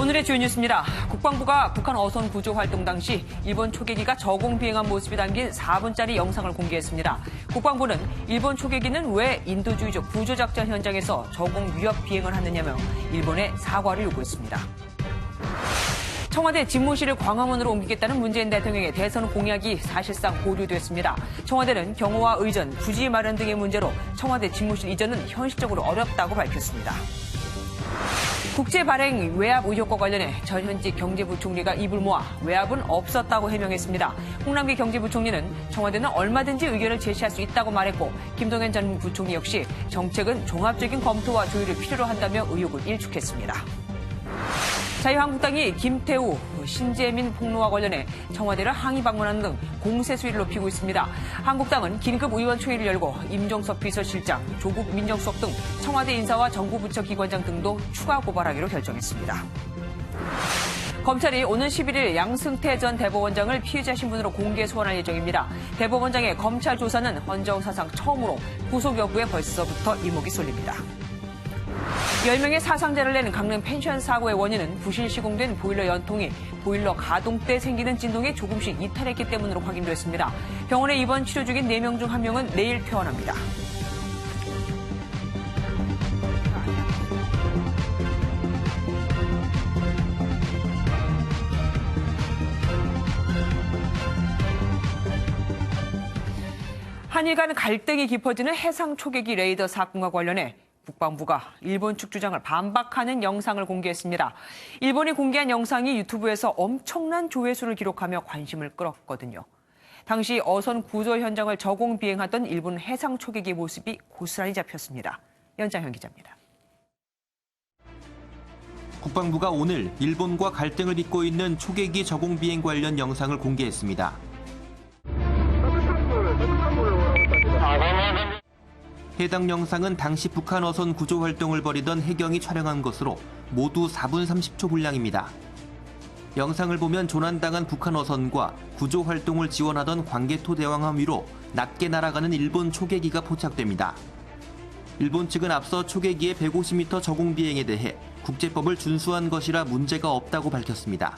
오늘의 주요 뉴스입니다. 국방부가 북한 어선 구조 활동 당시 일본 초계기가 저공 비행한 모습이 담긴 4분짜리 영상을 공개했습니다. 국방부는 일본 초계기는 왜 인도주의적 구조작전 현장에서 저공 위협 비행을 하느냐며 일본에 사과를 요구했습니다. 청와대 집무실을 광화문으로 옮기겠다는 문재인 대통령의 대선 공약이 사실상 보류됐습니다. 청와대는 경호와 의전, 부지 마련 등의 문제로 청와대 집무실 이전은 현실적으로 어렵다고 밝혔습니다. 국제 발행 외압 의혹과 관련해 전현직 경제부총리가 입을 모아 외압은 없었다고 해명했습니다. 홍남기 경제부총리는 청와대는 얼마든지 의견을 제시할 수 있다고 말했고 김동연 전 부총리 역시 정책은 종합적인 검토와 조율을 필요로 한다며 의혹을 일축했습니다. 자유한국당이 김태우, 신재민 폭로와 관련해 청와대를 항의 방문하는 등 공세 수위를 높이고 있습니다. 한국당은 긴급 의원총회를 열고 임종석 비서실장, 조국 민정수석 등 청와대 인사와 정부 부처 기관장 등도 추가 고발하기로 결정했습니다. 검찰이 오는 11일 양승태 전 대법원장을 피의자 신분으로 공개 소환할 예정입니다. 대법원장의 검찰 조사는 헌정 사상 처음으로 구속 여부에 벌써부터 이목이 쏠립니다. 10명의 사상자를 내는 강릉 펜션 사고의 원인은 부실 시공된 보일러 연통이 보일러 가동 때 생기는 진동에 조금씩 이탈했기 때문으로 확인됐습니다. 병원에 입원 치료 중인 4명 중 1명은 내일 퇴원합니다. 한일 간 갈등이 깊어지는 해상 초계기 레이더 사건과 관련해 국방부가 일본 측 주장을 반박하는 영상을 공개했습니다. 일본이 공개한 영상이 유튜브에서 엄청난 조회수를 기록하며 관심을 끌었거든요. 당시 어선 구조 현장을 저공 비행하던 일본 해상 초계기 모습이 고스란히 잡혔습니다. 연장현 기자입니다. 국방부가 오늘 일본과 갈등을 빚고 있는 초계기 저공 비행 관련 영상을 공개했습니다. 해당 영상은 당시 북한 어선 구조 활동을 벌이던 해경이 촬영한 것으로 모두 4분 30초 분량입니다. 영상을 보면 조난당한 북한 어선과 구조 활동을 지원하던 광개토 대왕함 위로 낮게 날아가는 일본 초계기가 포착됩니다. 일본 측은 앞서 초계기의 150m 저공 비행에 대해 국제법을 준수한 것이라 문제가 없다고 밝혔습니다.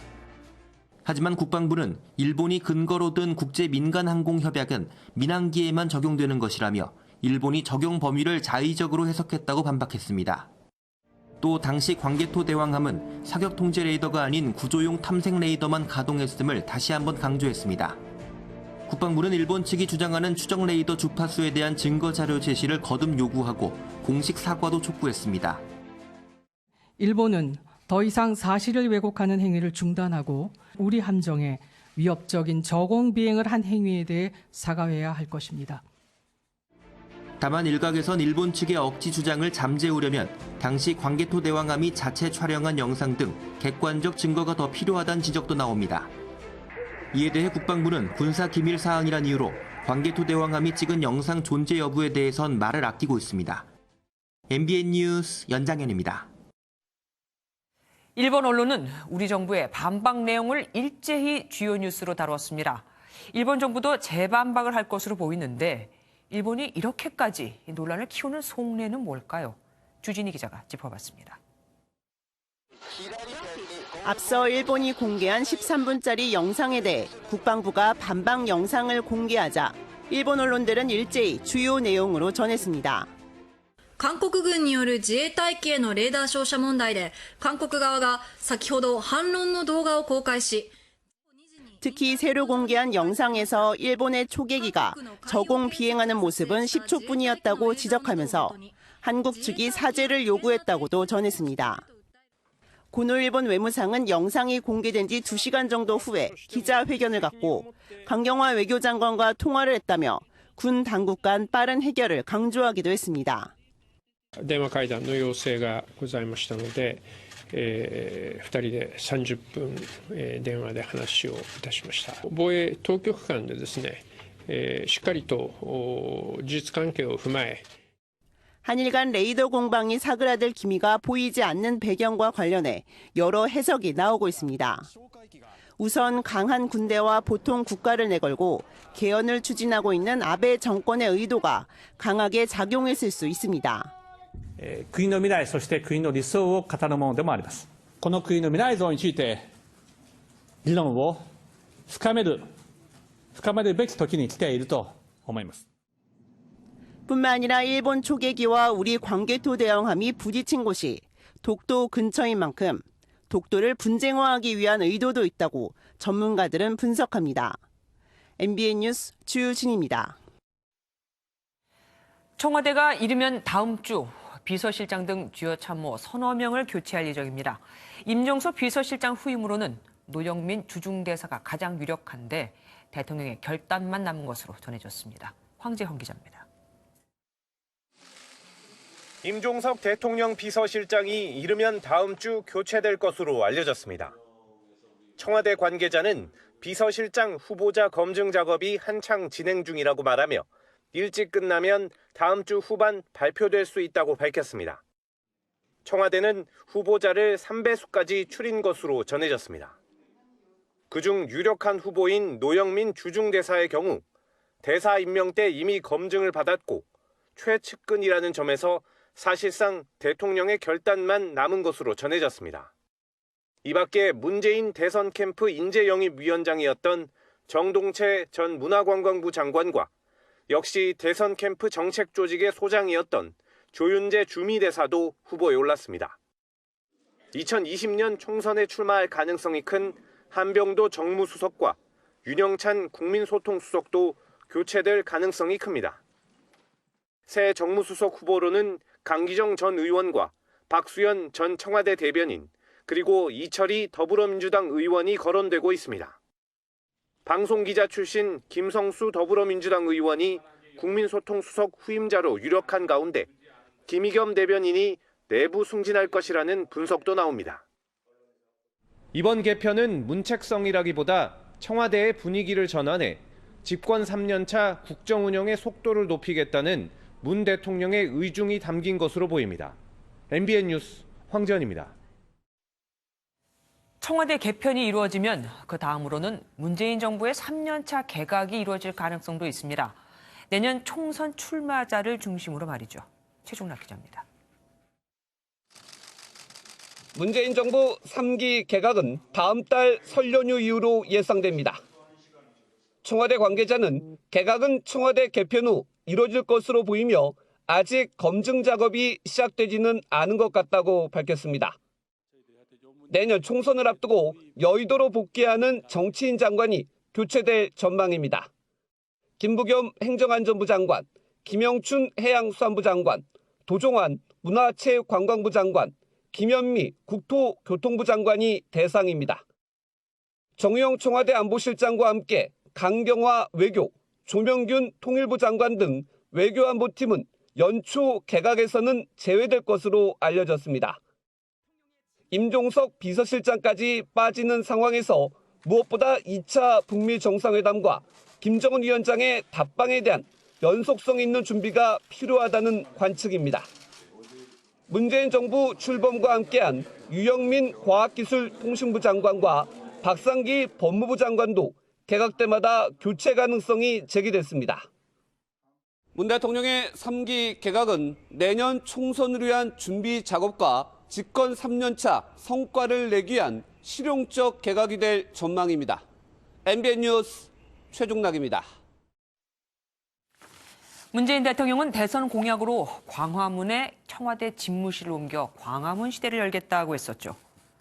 하지만 국방부는 일본이 근거로 든 국제민간항공협약은 민항기에만 적용되는 것이라며 일본이 적용 범위를 자의적으로 해석했다고 반박했습니다. 또 당시 광개토 대왕함은 사격 통제 레이더가 아닌 구조용 탐색 레이더만 가동했음을 다시 한번 강조했습니다. 국방부는 일본 측이 주장하는 추적 레이더 주파수에 대한 증거 자료 제시를 거듭 요구하고 공식 사과도 촉구했습니다. 일본은 더 이상 사실을 왜곡하는 행위를 중단하고 우리 함정에 위협적인 저공 비행을 한 행위에 대해 사과해야 할 것입니다. 다만 일각에선 일본 측의 억지 주장을 잠재우려면 당시 광개토 대왕함이 자체 촬영한 영상 등 객관적 증거가 더 필요하다는 지적도 나옵니다. 이에 대해 국방부는 군사 기밀 사항이란 이유로 광개토 대왕함이 찍은 영상 존재 여부에 대해선 말을 아끼고 있습니다. MBN 뉴스 연장현입니다. 일본 언론은 우리 정부의 반박 내용을 일제히 주요 뉴스로 다뤘습니다. 일본 정부도 재반박을 할 것으로 보이는데 일본이 이렇게까지 논란을 키우는 속내는 뭘까요? 주진희 기자가 짚어봤습니다. 앞서 일본이 공개한 13분짜리 영상에 대해 국방부가 반박 영상을 공개하자 일본 언론들은 일제히 주요 내용으로 전했습니다. 韓国軍による自衛隊機へのレーダー照射問題で韓国側が先ほど反論の動画を公開し 특히 새로 공개한 영상에서 일본의 초계기가 저공 비행하는 모습은 10초뿐이었다고 지적하면서 한국 측이 사죄를 요구했다고도 전했습니다. 고노 일본 외무상은 영상이 공개된 지 2시간 정도 후에 기자회견을 갖고 강경화 외교장관과 통화를 했다며 군 당국 간 빠른 해결을 강조하기도 했습니다. 電話会談の要請がございましたので、2人で30分、電話で話をいたしました。防衛当局間でですね、しっかりと事実関係を踏まえ 한일 간 레이더 공방이 사그라들 기미가 보이지 않는 배경과 관련해 여러 해석이 나오고 있습니다. 우선 강한 군대와 보통 국가를 내걸고 개헌을 추진하고 있는 아베 정권의 의도가 강하게 작용했을 수 있습니다. 国の未来そして国の理想を語るものでもあります。この国の未来像について議論を深めるべき時に来ていると思います。 뿐만 아니라 일본 초계기와 우리 광개토 대왕함이 부딪힌 곳이 독도 근처인 만큼 독도를 분쟁화하기 위한 의도도 있다고 전문가들은 분석합니다. MBN 뉴스 주유진입니다. 청와대가 이르면 다음 주 비서실장 등 주요 참모 서너 명을 교체할 예정입니다. 임종석 비서실장 후임으로는 노영민 주중대사가 가장 유력한데 대통령의 결단만 남은 것으로 전해졌습니다. 황재헌 기자입니다. 임종석 대통령 비서실장이 이르면 다음 주 교체될 것으로 알려졌습니다. 청와대 관계자는 비서실장 후보자 검증 작업이 한창 진행 중이라고 말하며 일찍 끝나면 다음 주 후반 발표될 수 있다고 밝혔습니다. 청와대는 후보자를 3배수까지 줄인 것으로 전해졌습니다. 그중 유력한 후보인 노영민 주중대사의 경우 대사 임명 때 이미 검증을 받았고 최측근이라는 점에서 사실상 대통령의 결단만 남은 것으로 전해졌습니다. 이 밖에 문재인 대선 캠프 인재영입위원장이었던 정동채 전 문화관광부 장관과 역시 대선 캠프 정책 조직의 소장이었던 조윤재 주미대사도 후보에 올랐습니다. 2020년 총선에 출마할 가능성이 큰 한병도 정무수석과 윤영찬 국민소통수석도 교체될 가능성이 큽니다. 새 정무수석 후보로는 강기정 전 의원과 박수현 전 청와대 대변인, 그리고 이철희 더불어민주당 의원이 거론되고 있습니다. 방송기자 출신 김성수 더불어민주당 의원이 국민소통수석 후임자로 유력한 가운데 김의겸 대변인이 내부 승진할 것이라는 분석도 나옵니다. 이번 개편은 문책성이라기보다 청와대의 분위기를 전환해 집권 3년차 국정 운영의 속도를 높이겠다는 문 대통령의 의중이 담긴 것으로 보입니다. MBN 뉴스 황재헌입니다. 청와대 개편이 이루어지면 그 다음으로는 문재인 정부의 3년차 개각이 이루어질 가능성도 있습니다. 내년 총선 출마자를 중심으로 말이죠. 최종락 기자입니다. 문재인 정부 3기 개각은 다음 달 설 연휴 이후로 예상됩니다. 청와대 관계자는 개각은 청와대 개편 후 이뤄질 것으로 보이며 아직 검증 작업이 시작되지는 않은 것 같다고 밝혔습니다. 내년 총선을 앞두고 여의도로 복귀하는 정치인 장관이 교체될 전망입니다. 김부겸 행정안전부 장관, 김영춘 해양수산부 장관, 도종환 문화체육관광부 장관, 김현미 국토교통부 장관이 대상입니다. 정의용 청와대 안보실장과 함께 강경화 외교, 조명균 통일부 장관 등 외교안보팀은 연초 개각에서는 제외될 것으로 알려졌습니다. 임종석 비서실장까지 빠지는 상황에서 무엇보다 2차 북미 정상회담과 김정은 위원장의 답방에 대한 연속성 있는 준비가 필요하다는 관측입니다. 문재인 정부 출범과 함께한 유영민 과학기술통신부 장관과 박상기 법무부 장관도 개각 때마다 교체 가능성이 제기됐습니다. 문 대통령의 3기 개각은 내년 총선을 위한 준비 작업과 집권 3년차 성과를 내기 위한 실용적 개각이 될 전망입니다. MBN 뉴스 최종락입니다. 문재인 대통령은 대선 공약으로 광화문에 청와대 집무실을 옮겨 광화문 시대를 열겠다고 했었죠.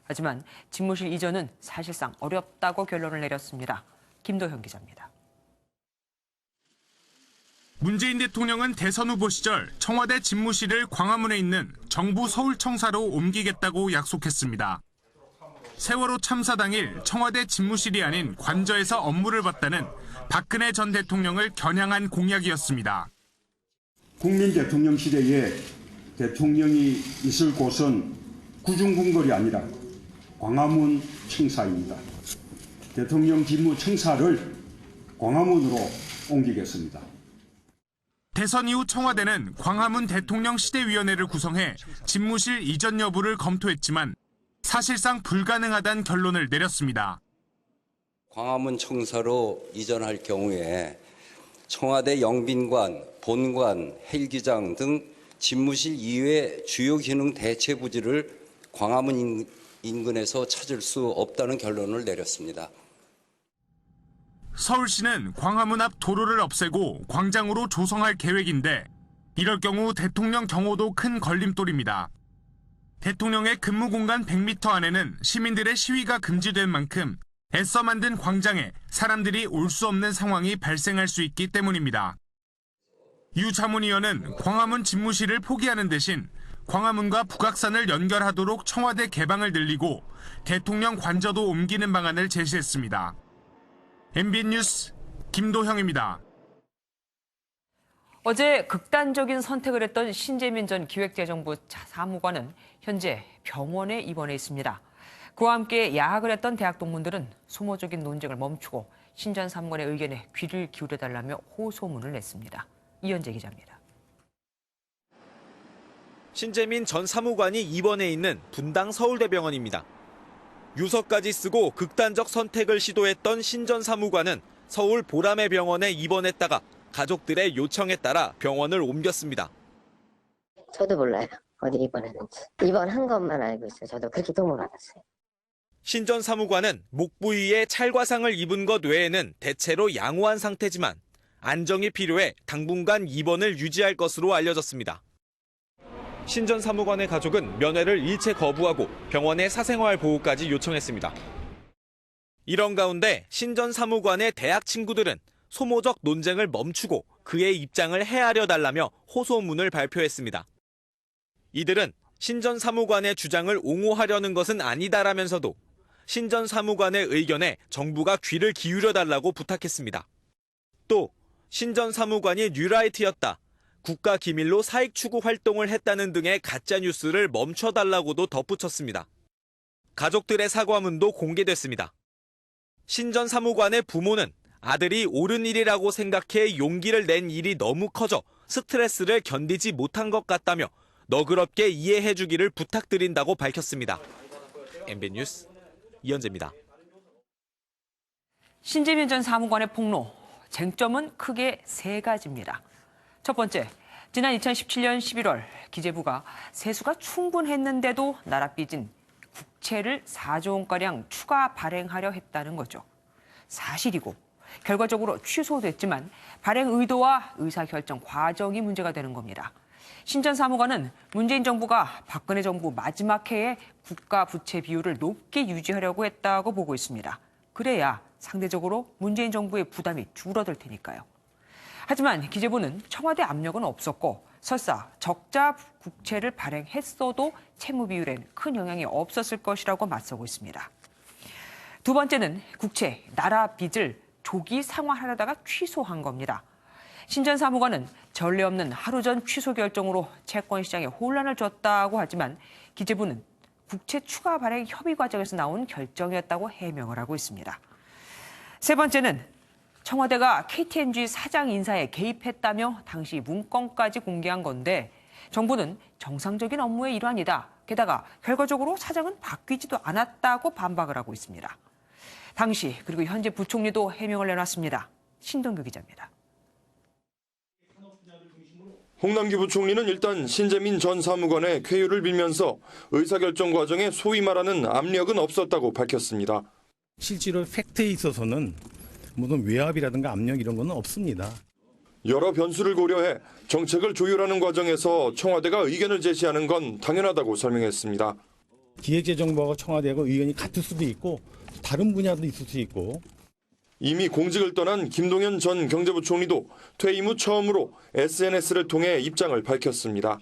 하지만 집무실 이전은 사실상 어렵다고 결론을 내렸습니다. 김도현 기자입니다. 문재인 대통령은 대선 후보 시절 청와대 집무실을 광화문에 있는 정부 서울청사로 옮기겠다고 약속했습니다. 세월호 참사 당일 청와대 집무실이 아닌 관저에서 업무를 봤다는 박근혜 전 대통령을 겨냥한 공약이었습니다. 국민 대통령 시대에 대통령이 있을 곳은 구중궁궐이 아니라 광화문 청사입니다. 대통령 집무 청사를 광화문으로 옮기겠습니다. 대선 이후 청와대는 광화문 대통령 시대위원회를 구성해 집무실 이전 여부를 검토했지만 사실상 불가능하다는 결론을 내렸습니다. 광화문 청사로 이전할 경우에 청와대 영빈관, 본관, 헬기장 등 집무실 이외 주요 기능 대체 부지를 광화문 인근에서 찾을 수 없다는 결론을 내렸습니다. 서울시는 광화문 앞 도로를 없애고 광장으로 조성할 계획인데 이럴 경우 대통령 경호도 큰 걸림돌입니다. 대통령의 근무 공간 100m 안에는 시민들의 시위가 금지된 만큼 애써 만든 광장에 사람들이 올 수 없는 상황이 발생할 수 있기 때문입니다. 유 자문위원은 광화문 집무실을 포기하는 대신 광화문과 북악산을 연결하도록 청와대 개방을 늘리고 대통령 관저도 옮기는 방안을 제시했습니다. MBN 뉴스 김도형입니다. 어제 극단적인 선택을 했던 신재민 전 기획재정부 사무관은 현재 병원에 입원해 있습니다. 그와 함께 야학을 했던 대학 동문들은 소모적인 논쟁을 멈추고 신 전 사무관의 의견에 귀를 기울여달라며 호소문을 냈습니다. 이현재 기자입니다. 신재민 전 사무관이 입원해 있는 분당 서울대병원입니다. 유서까지 쓰고 극단적 선택을 시도했던 신 전 사무관은 서울 보라매 병원에 입원했다가 가족들의 요청에 따라 병원을 옮겼습니다. 저도 몰라요. 어디 입원했는지. 입원한 것만 알고 있어요. 저도 그렇게 통보를 받았어요. 신 전 사무관은 목 부위에 찰과상을 입은 것 외에는 대체로 양호한 상태지만 안정이 필요해 당분간 입원을 유지할 것으로 알려졌습니다. 신 전 사무관의 가족은 면회를 일체 거부하고 병원의 사생활 보호까지 요청했습니다. 이런 가운데 신 전 사무관의 대학 친구들은 소모적 논쟁을 멈추고 그의 입장을 헤아려 달라며 호소문을 발표했습니다. 이들은 신 전 사무관의 주장을 옹호하려는 것은 아니다라면서도 신 전 사무관의 의견에 정부가 귀를 기울여 달라고 부탁했습니다. 또 신 전 사무관이 뉴라이트였다, 국가 기밀로 사익 추구 활동을 했다는 등의 가짜 뉴스를 멈춰달라고도 덧붙였습니다. 가족들의 사과문도 공개됐습니다. 신 전 사무관의 부모는 아들이 옳은 일이라고 생각해 용기를 낸 일이 너무 커져 스트레스를 견디지 못한 것 같다며 너그럽게 이해해주기를 부탁드린다고 밝혔습니다. MBN 뉴스 이현재입니다. 신재민 전 사무관의 폭로, 쟁점은 크게 세 가지입니다. 첫 번째, 지난 2017년 11월 기재부가 세수가 충분했는데도 나라 빚인 국채를 4조 원가량 추가 발행하려 했다는 거죠. 사실이고 결과적으로 취소됐지만 발행 의도와 의사결정 과정이 문제가 되는 겁니다. 신 전 사무관은 문재인 정부가 박근혜 정부 마지막 해에 국가 부채 비율을 높게 유지하려고 했다고 보고 있습니다. 그래야 상대적으로 문재인 정부의 부담이 줄어들 테니까요. 하지만 기재부는 청와대 압력은 없었고 설사 적자 국채를 발행했어도 채무 비율엔 큰 영향이 없었을 것이라고 맞서고 있습니다. 두 번째는 국채, 나라 빚을 조기 상환하려다가 취소한 겁니다. 신 전 사무관은 전례 없는 하루 전 취소 결정으로 채권 시장에 혼란을 줬다고 하지만 기재부는 국채 추가 발행 협의 과정에서 나온 결정이었다고 해명을 하고 있습니다. 세 번째는 청와대가 KTNG 사장 인사에 개입했다며 당시 문건까지 공개한 건데 정부는 정상적인 업무의 일환이다. 게다가 결과적으로 사장은 바뀌지도 않았다고 반박을 하고 있습니다. 당시 그리고 현재 부총리도 해명을 내놨습니다. 신동규 기자입니다. 홍남기 부총리는 일단 신재민 전 사무관의 쾌유를 빌면서 의사결정 과정에 소위 말하는 압력은 없었다고 밝혔습니다. 실제로 팩트에 있어서는 무슨 외압이라든가 압력 이런 건 없습니다. 여러 변수를 고려해 정책을 조율하는 과정에서 청와대가 의견을 제시하는 건 당연하다고 설명했습니다. 기획재정부하고 청와대하고 의견이 같을 수도 있고 다른 분야도 있을 수 있고. 이미 공직을 떠난 김동연 전 경제부총리도 퇴임 후 처음으로 SNS를 통해 입장을 밝혔습니다.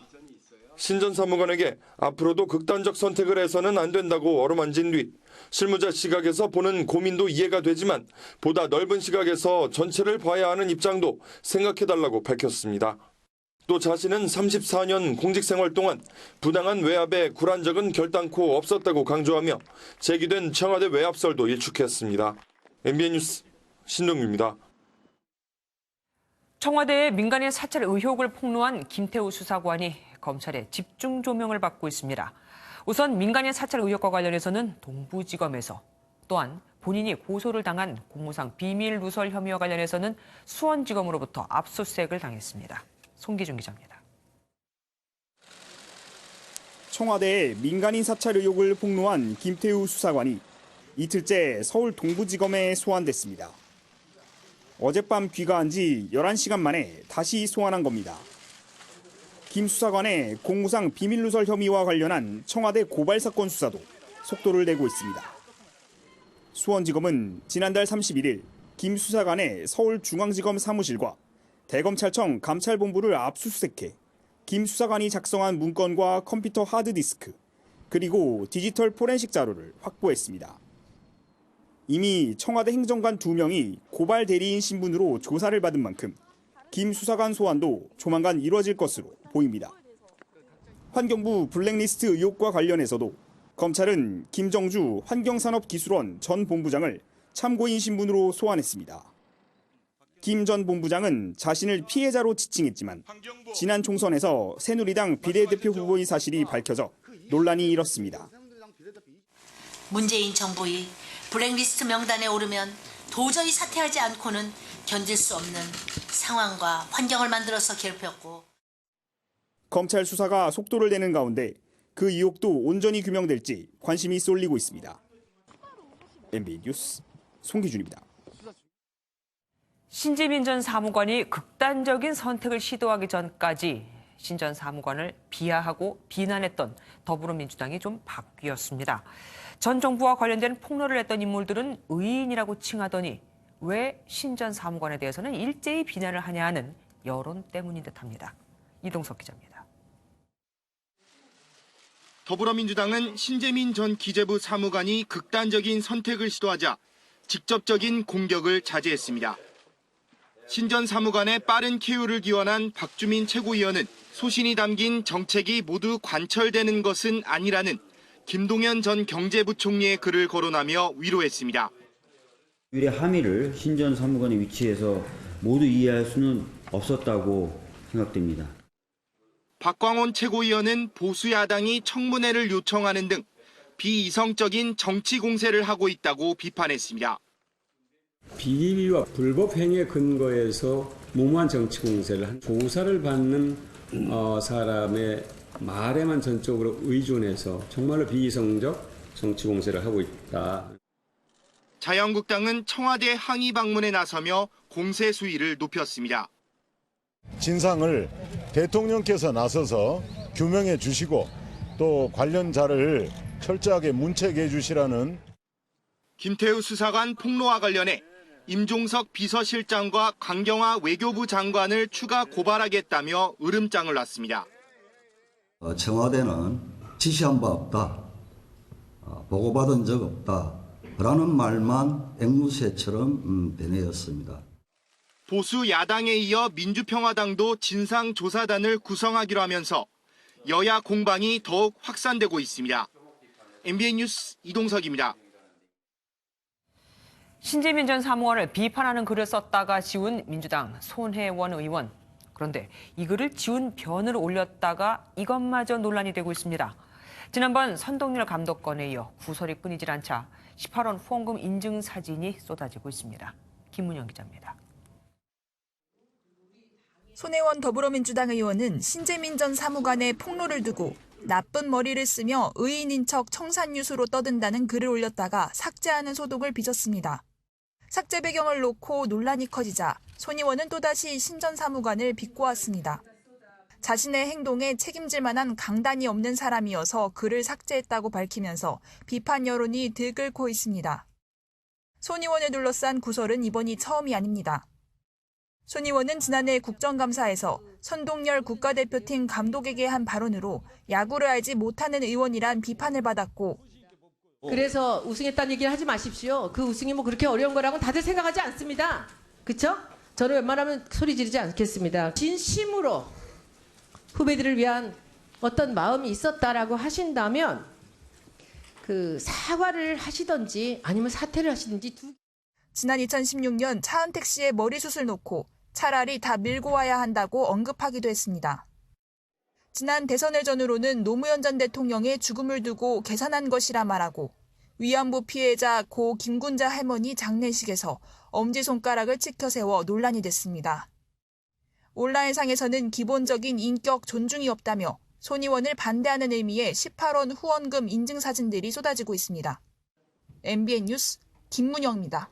신 전 사무관에게 앞으로도 극단적 선택을 해서는 안 된다고 어루만진 뒤 실무자 시각에서 보는 고민도 이해가 되지만 보다 넓은 시각에서 전체를 봐야 하는 입장도 생각해달라고 밝혔습니다. 또 자신은 34년 공직생활 동안 부당한 외압에 굴한 적은 결단코 없었다고 강조하며 제기된 청와대 외압설도 일축했습니다. MBN 뉴스 신동규입니다. 청와대의 민간인 사찰 의혹을 폭로한 김태우 수사관이 검찰의 집중 조명을 받고 있습니다. 우선 민간인 사찰 의혹과 관련해서는 동부지검에서, 또한 본인이 고소를 당한 공무상 비밀 누설 혐의와 관련해서는 수원지검으로부터 압수수색을 당했습니다. 송기준 기자입니다. 청와대의 민간인 사찰 의혹을 폭로한 김태우 수사관이 이틀째 서울 동부지검에 소환됐습니다. 어젯밤 귀가한 지 11시간 만에 다시 소환한 겁니다. 김 수사관의 공무상 비밀누설 혐의와 관련한 청와대 고발 사건 수사도 속도를 내고 있습니다. 수원지검은 지난달 31일 김 수사관의 서울중앙지검 사무실과 대검찰청 감찰본부를 압수수색해 김 수사관이 작성한 문건과 컴퓨터 하드디스크, 그리고 디지털 포렌식 자료를 확보했습니다. 이미 청와대 행정관 2명이 고발 대리인 신분으로 조사를 받은 만큼 김 수사관 소환도 조만간 이뤄질 것으로 보입니다. 환경부 블랙리스트 의혹과 관련해서도 검찰은 김정주 환경산업기술원 전 본부장을 참고인 신분으로 소환했습니다. 김 전 본부장은 자신을 피해자로 지칭했지만 지난 총선에서 새누리당 비례대표 후보인 사실이 밝혀져 논란이 일었습니다. 문재인 정부의 블랙리스트 명단에 오르면 도저히 사퇴하지 않고는 견딜 수 없는 상황과 환경을 만들어서 괴롭혔고, 검찰 수사가 속도를 내는 가운데 그 의혹도 온전히 규명될지 관심이 쏠리고 있습니다. MBN 뉴스 송기준입니다. 신재민 전 사무관이 극단적인 선택을 시도하기 전까지 신 전 사무관을 비하하고 비난했던 더불어민주당이 좀 바뀌었습니다. 전 정부와 관련된 폭로를 했던 인물들은 의인이라고 칭하더니 왜 신 전 사무관에 대해서는 일제히 비난을 하냐 하는 여론 때문인 듯합니다. 이동석 기자입니다. 더불어민주당은 신재민 전 기재부 사무관이 극단적인 선택을 시도하자 직접적인 공격을 자제했습니다. 신 전 사무관의 빠른 쾌유를 기원한 박주민 최고위원은 소신이 담긴 정책이 모두 관철되는 것은 아니라는 김동연 전 경제부총리의 글을 거론하며 위로했습니다. 유례 함의를 신 전 사무관의 위치에서 모두 이해할 수는 없었다고 생각됩니다. 박광원 최고위원은 보수 야당이 청문회를 요청하는 등 비이성적인 정치 공세를 하고 있다고 비판했습니다. 비리와 불법 행위에 근거해서 무모한 정치 공세를 한 조사를 받는 사람의 말에만 전적으로 의존해서 정말로 비이성적 정치 공세를 하고 있다. 자유한국당은 청와대 항의 방문에 나서며 공세 수위를 높였습니다. 진상을 대통령께서 나서서 규명해 주시고 또 관련자를 철저하게 문책해 주시라는. 김태우 수사관 폭로와 관련해 임종석 비서실장과 강경화 외교부 장관을 추가 고발하겠다며 으름장을 놨습니다. 청와대는 지시한 바 없다, 보고받은 적 없다 라는 말만 앵무새처럼 되뇌었습니다. 보수 야당에 이어 민주평화당도 진상조사단을 구성하기로 하면서 여야 공방이 더욱 확산되고 있습니다. MBN 뉴스 이동석입니다. 신재민 전 사무관을 비판하는 글을 썼다가 지운 민주당 손혜원 의원. 그런데 이 글을 지운 변을 올렸다가 이것마저 논란이 되고 있습니다. 지난번 선동열 감독건에 이어 구설이 끊이질 않자 18원 후원금 인증 사진이 쏟아지고 있습니다. 김문영 기자입니다. 손혜원 더불어민주당 의원은 신재민 전 사무관의 폭로를 두고 나쁜 머리를 쓰며 의인인 척 청산유수로 떠든다는 글을 올렸다가 삭제하는 소독을 빚었습니다. 삭제 배경을 놓고 논란이 커지자 손 의원은 또다시 신 전 사무관을 비꼬았습니다. 자신의 행동에 책임질 만한 강단이 없는 사람이어서 글을 삭제했다고 밝히면서 비판 여론이 들끓고 있습니다. 손 의원을 둘러싼 구설은 이번이 처음이 아닙니다. 손 의원은 지난해 국정감사에서 선동열 국가대표팀 감독에게 한 발언으로 야구를 알지 못하는 의원이란 비판을 받았고, 그래서 우승했다는 얘기를 하지 마십시오. 그 우승이 뭐 그렇게 어려운 거라고는 다들 생각하지 않습니다. 그렇죠? 저는 웬만하면 소리 지르지 않겠습니다. 진심으로 후배들을 위한 어떤 마음이 있었다라고 하신다면 그 사과를 하시든지 아니면 사퇴를 하시든지 지난 2016년 차은택 씨의 머리숱을 놓고 차라리 다 밀고 와야 한다고 언급하기도 했습니다. 지난 대선을 전후로는 노무현 전 대통령의 죽음을 두고 계산한 것이라 말하고 위안부 피해자 고 김군자 할머니 장례식에서 엄지손가락을 치켜 세워 논란이 됐습니다. 온라인상에서는 기본적인 인격 존중이 없다며 손의원을 반대하는 의미의 18원 후원금 인증 사진들이 쏟아지고 있습니다. MBN 뉴스 김문영입니다.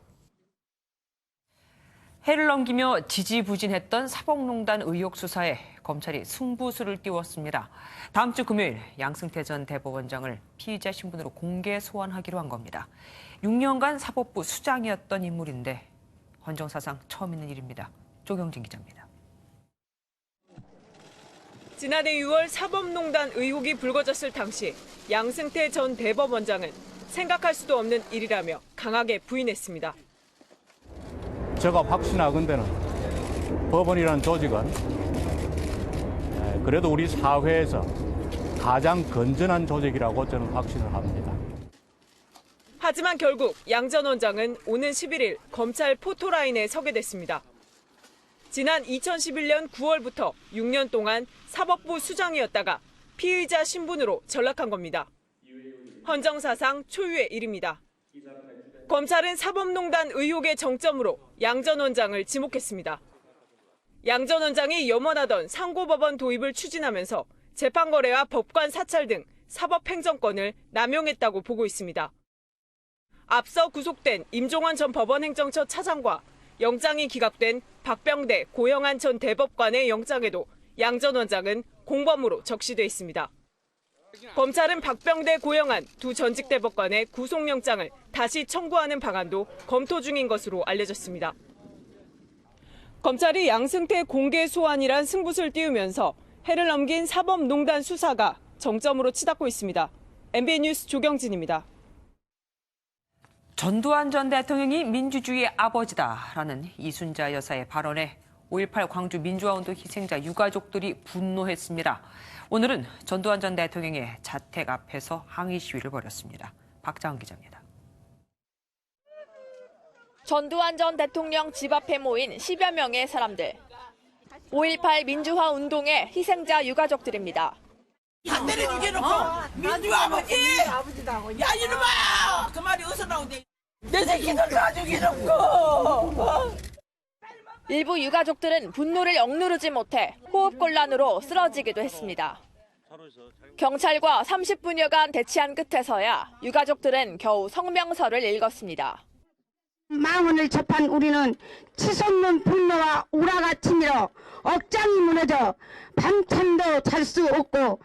해를 넘기며 지지부진했던 사법농단 의혹 수사에 검찰이 승부수를 띄웠습니다. 다음 주 금요일 양승태 전 대법원장을 피의자 신분으로 공개 소환하기로 한 겁니다. 6년간 사법부 수장이었던 인물인데 헌정사상 처음 있는 일입니다. 조경진 기자입니다. 지난해 6월 사법농단 의혹이 불거졌을 당시 양승태 전 대법원장은 생각할 수도 없는 일이라며 강하게 부인했습니다. 제가 확신하건대는 법원이라는 조직은 그래도 우리 사회에서 가장 건전한 조직이라고 저는 확신을 합니다. 하지만 결국 양 전 원장은 오는 11일 검찰 포토라인에 서게 됐습니다. 지난 2011년 9월부터 6년 동안 사법부 수장이었다가 피의자 신분으로 전락한 겁니다. 헌정사상 초유의 일입니다. 검찰은 사법농단 의혹의 정점으로 양 전 원장을 지목했습니다. 양 전 원장이 염원하던 상고법원 도입을 추진하면서 재판거래와 법관 사찰 등 사법행정권을 남용했다고 보고 있습니다. 앞서 구속된 임종원 전 법원행정처 차장과 영장이 기각된 박병대, 고영한 전 대법관의 영장에도 양 전 원장은 공범으로 적시돼 있습니다. 검찰은 박병대, 고영한 두 전직 대법관의 구속영장을 다시 청구하는 방안도 검토 중인 것으로 알려졌습니다. 검찰이 양승태 공개 소환이란 승부수를 띄우면서 해를 넘긴 사법농단 수사가 정점으로 치닫고 있습니다. MBN 뉴스 조경진입니다. 전두환 전 대통령이 민주주의의 아버지다라는 이순자 여사의 발언에 5.18 광주 민주화운동 희생자 유가족들이 분노했습니다. 오늘은 전두환 전 대통령의 자택 앞에서 항의 시위를 벌였습니다. 박자은 기자입니다. 전두환 전 대통령 집 앞에 모인 10여 명의 사람들. 5.18 민주화 운동의 희생자 유가족들입니다. 반대를 죽여놓고 민주화 아버지! 야 이놈아! 그 말이 어디서 나오대? 내 새끼들 다 죽여놓고! 일부 유가족들은 분노를 억누르지 못해 호흡곤란으로 쓰러지기도 했습니다. 경찰과 30분여간 대치한 끝에서야 유가족들은 겨우 성명서를 읽었습니다. 망언을 접한 우리는 치솟는 분노와 우라가침으로 억장이 무너져 밤잠도 잘 수 없고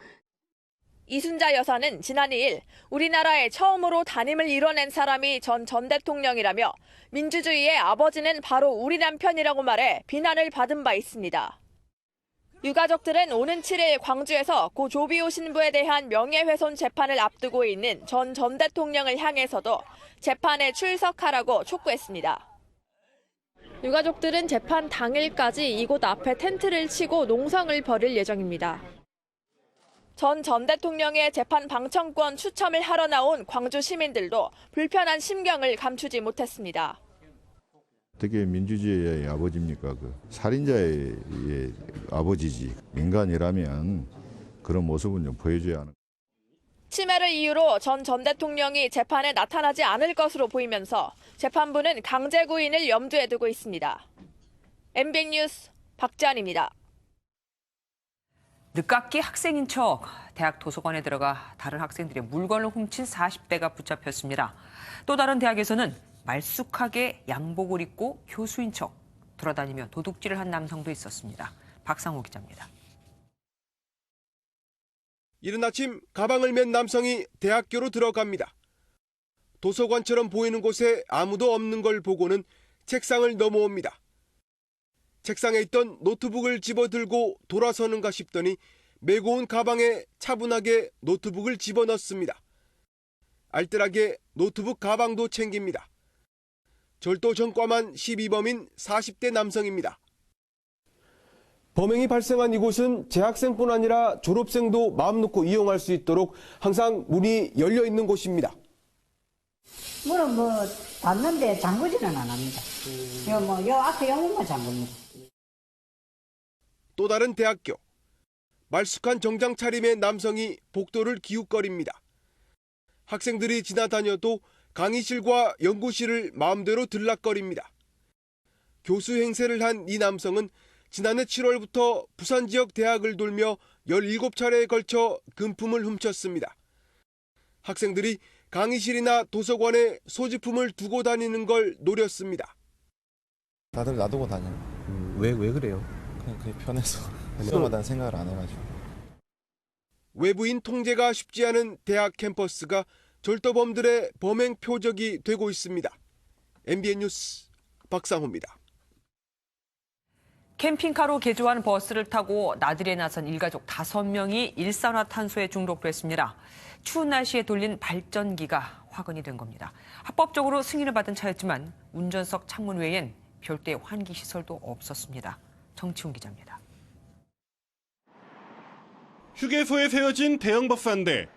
이순자 여사는 지난 2일 우리나라에 처음으로 단임을 이뤄낸 사람이 전 대통령이라며 민주주의의 아버지는 바로 우리 남편이라고 말해 비난을 받은 바 있습니다. 유가족들은 오는 7일 광주에서 고 조비오 신부에 대한 명예훼손 재판을 앞두고 있는 전 대통령을 향해서도 재판에 출석하라고 촉구했습니다. 유가족들은 재판 당일까지 이곳 앞에 텐트를 치고 농성을 벌일 예정입니다. 전 대통령의 재판 방청권 추첨을 하러 나온 광주 시민들도 불편한 심경을 감추지 못했습니다. 어떻게 민주주의의 아버지입니까? 그 살인자의 아버지지. 인간이라면 그런 모습은 좀 보여줘야 하는. 치매를 이유로 전 대통령이 재판에 나타나지 않을 것으로 보이면서 재판부는 강제 구인을 염두에 두고 있습니다. MBN 뉴스 박지안입니다. 늦깎이 학생인 척 대학 도서관에 들어가 다른 학생들의 물건을 훔친 40대가 붙잡혔습니다. 또 다른 대학에서는 말쑥하게 양복을 입고 교수인 척 돌아다니며 도둑질을 한 남성도 있었습니다. 박상호 기자입니다. 이른 아침 가방을 맨 남성이 대학교로 들어갑니다. 도서관처럼 보이는 곳에 아무도 없는 걸 보고는 책상을 넘어옵니다. 책상에 있던 노트북을 집어들고 돌아서는가 싶더니 메고 온 가방에 차분하게 노트북을 집어넣습니다. 알뜰하게 노트북 가방도 챙깁니다. 절도 전과만 12범인 40대 남성입니다. 범행이 발생한 이곳은 재학생뿐 아니라 졸업생도 마음 놓고 이용할 수 있도록 항상 문이 열려 있는 곳입니다. 문은 닫는데 잠그지는 안 합니다. 요 앞에 영문만 잠깁니다. 또 다른 대학교. 말쑥한 정장 차림의 남성이 복도를 기웃거립니다. 학생들이 지나다녀도 강의실과 연구실을 마음대로 들락거립니다. 교수 행세를 한 이 남성은 지난해 7월부터 부산 지역 대학을 돌며 17차례에 걸쳐 금품을 훔쳤습니다. 학생들이 강의실이나 도서관에 소지품을 두고 다니는 걸 노렸습니다. 다들 놔두고 다녀요. 왜 그래요? 그냥 편해서. 위험하다는 생각을 안 해가지고. 외부인 통제가 쉽지 않은 대학 캠퍼스가 절도범들의 범행 표적이 되고 있습니다. MBN 뉴스 박상호입니다. 캠핑카로 개조한 버스를 타고 나들이에 나선 일가족 5명이 일산화탄소에 중독됐습니다. 추운 날씨에 돌린 발전기가 화근이 된 겁니다. 합법적으로 승인을 받은 차였지만 운전석 창문 외엔 별도의 환기 시설도 없었습니다. 정치훈 기자입니다. 휴게소에 세워진 대형 버스 한 대.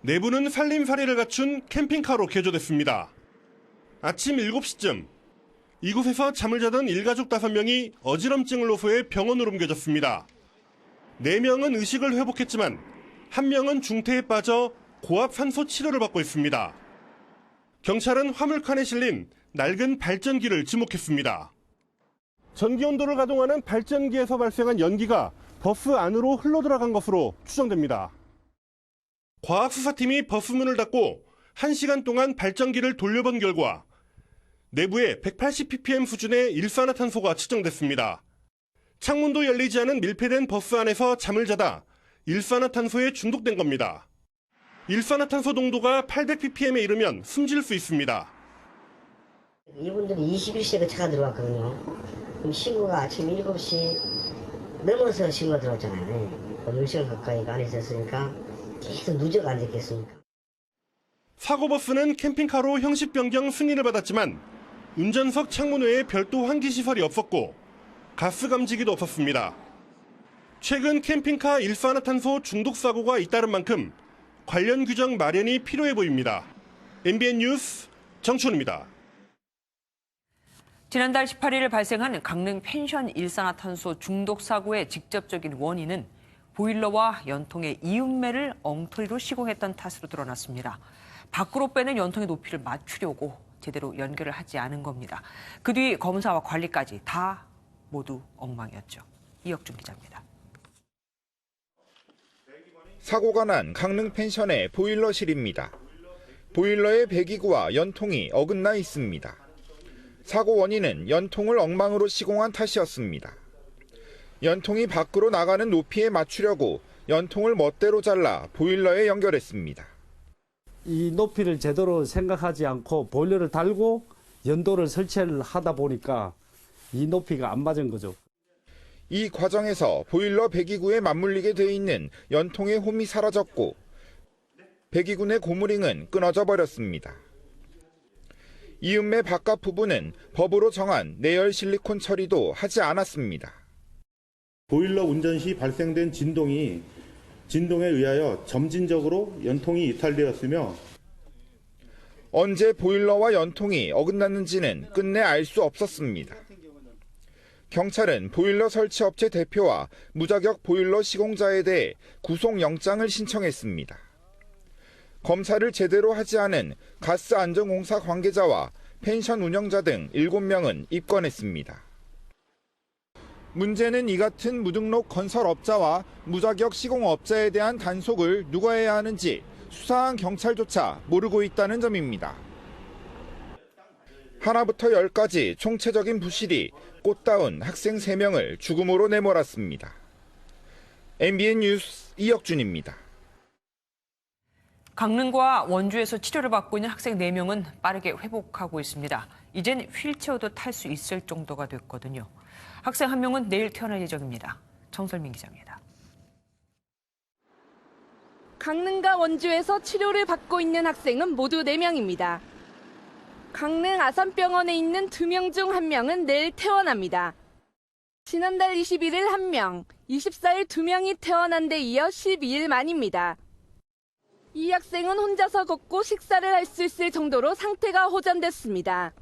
내부는 살림살이를 갖춘 캠핑카로 개조됐습니다. 아침 7시쯤 이곳에서 잠을 자던 일가족 5명이 어지럼증을 호소해 병원으로 옮겨졌습니다. 4명은 의식을 회복했지만 1명은 중태에 빠져 고압 산소 치료를 받고 있습니다. 경찰은 화물칸에 실린 낡은 발전기를 지목했습니다. 전기 온도를 가동하는 발전기에서 발생한 연기가 버스 안으로 흘러들어간 것으로 추정됩니다. 과학수사팀이 버스 문을 닫고 1시간 동안 발전기를 돌려본 결과 내부에 180ppm 수준의 일산화탄소가 측정됐습니다. 창문도 열리지 않은 밀폐된 버스 안에서 잠을 자다 일산화탄소에 중독된 겁니다. 일산화탄소 농도가 800ppm에 이르면 숨질 수 있습니다. 이분들이 21시에 차가 들어왔거든요. 그럼 신고가 아침 7시 넘어서 신고가 들어왔잖아요. 10시간 가까이 안에 있었으니까 계속 누적 안 됐겠습니까? 사고버스는 캠핑카로 형식 변경 승인을 받았지만 운전석 창문 외에 별도 환기 시설이 없었고 가스 감지기도 없었습니다. 최근 캠핑카 일산화탄소 중독 사고가 잇따른 만큼 관련 규정 마련이 필요해 보입니다. MBN 뉴스 정춘우입니다. 지난달 18일 발생한 강릉 펜션 일산화탄소 중독 사고의 직접적인 원인은 보일러와 연통의 이음매를 엉터리로 시공했던 탓으로 드러났습니다. 밖으로 빼는 연통의 높이를 맞추려고 제대로 연결을 하지 않은 겁니다. 그 뒤 검사와 관리까지 다 모두 엉망이었죠. 이혁준 기자입니다. 사고가 난 강릉 펜션의 보일러실입니다. 보일러의 배기구와 연통이 어긋나 있습니다. 사고 원인은 연통을 엉망으로 시공한 탓이었습니다. 연통이 밖으로 나가는 높이에 맞추려고 연통을 멋대로 잘라 보일러에 연결했습니다. 이 높이를 제대로 생각하지 않고 보일러를 달고 연도를 설치를 하다 보니까 이 높이가 안 맞은 거죠. 이 과정에서 보일러 배기구에 맞물리게 돼 있는 연통의 홈이 사라졌고 배기구 내 고무링은 끊어져 버렸습니다. 이음매 바깥 부분은 법으로 정한 내열 실리콘 처리도 하지 않았습니다. 보일러 운전 시 발생된 진동에 의하여 점진적으로 연통이 이탈되었으며 언제 보일러와 연통이 어긋났는지는 끝내 알 수 없었습니다. 경찰은 보일러 설치업체 대표와 무자격 보일러 시공자에 대해 구속영장을 신청했습니다. 검사를 제대로 하지 않은 가스안전공사 관계자와 펜션 운영자 등 7명은 입건했습니다. 문제는 이 같은 무등록 건설업자와 무자격 시공업자에 대한 단속을 누가 해야 하는지 수사한 경찰조차 모르고 있다는 점입니다. 하나부터 10까지 총체적인 부실이 꽃다운 학생 3명을 죽음으로 내몰았습니다. MBN 뉴스 이혁준입니다. 강릉과 원주에서 치료를 받고 있는 학생 4명은 빠르게 회복하고 있습니다. 이젠 휠체어도 탈 수 있을 정도가 됐거든요. 학생 1명은 내일 퇴원할 예정입니다. 정설민 기자입니다. 강릉과 원주에서 치료를 받고 있는 학생은 모두 4명입니다. 강릉 아산병원에 있는 2명 중 1명은 내일 퇴원합니다. 지난달 21일 1명, 24일 2명이 퇴원한 데 이어 12일 만입니다. 이 학생은 혼자서 걷고 식사를 할 수 있을 정도로 상태가 호전됐습니다.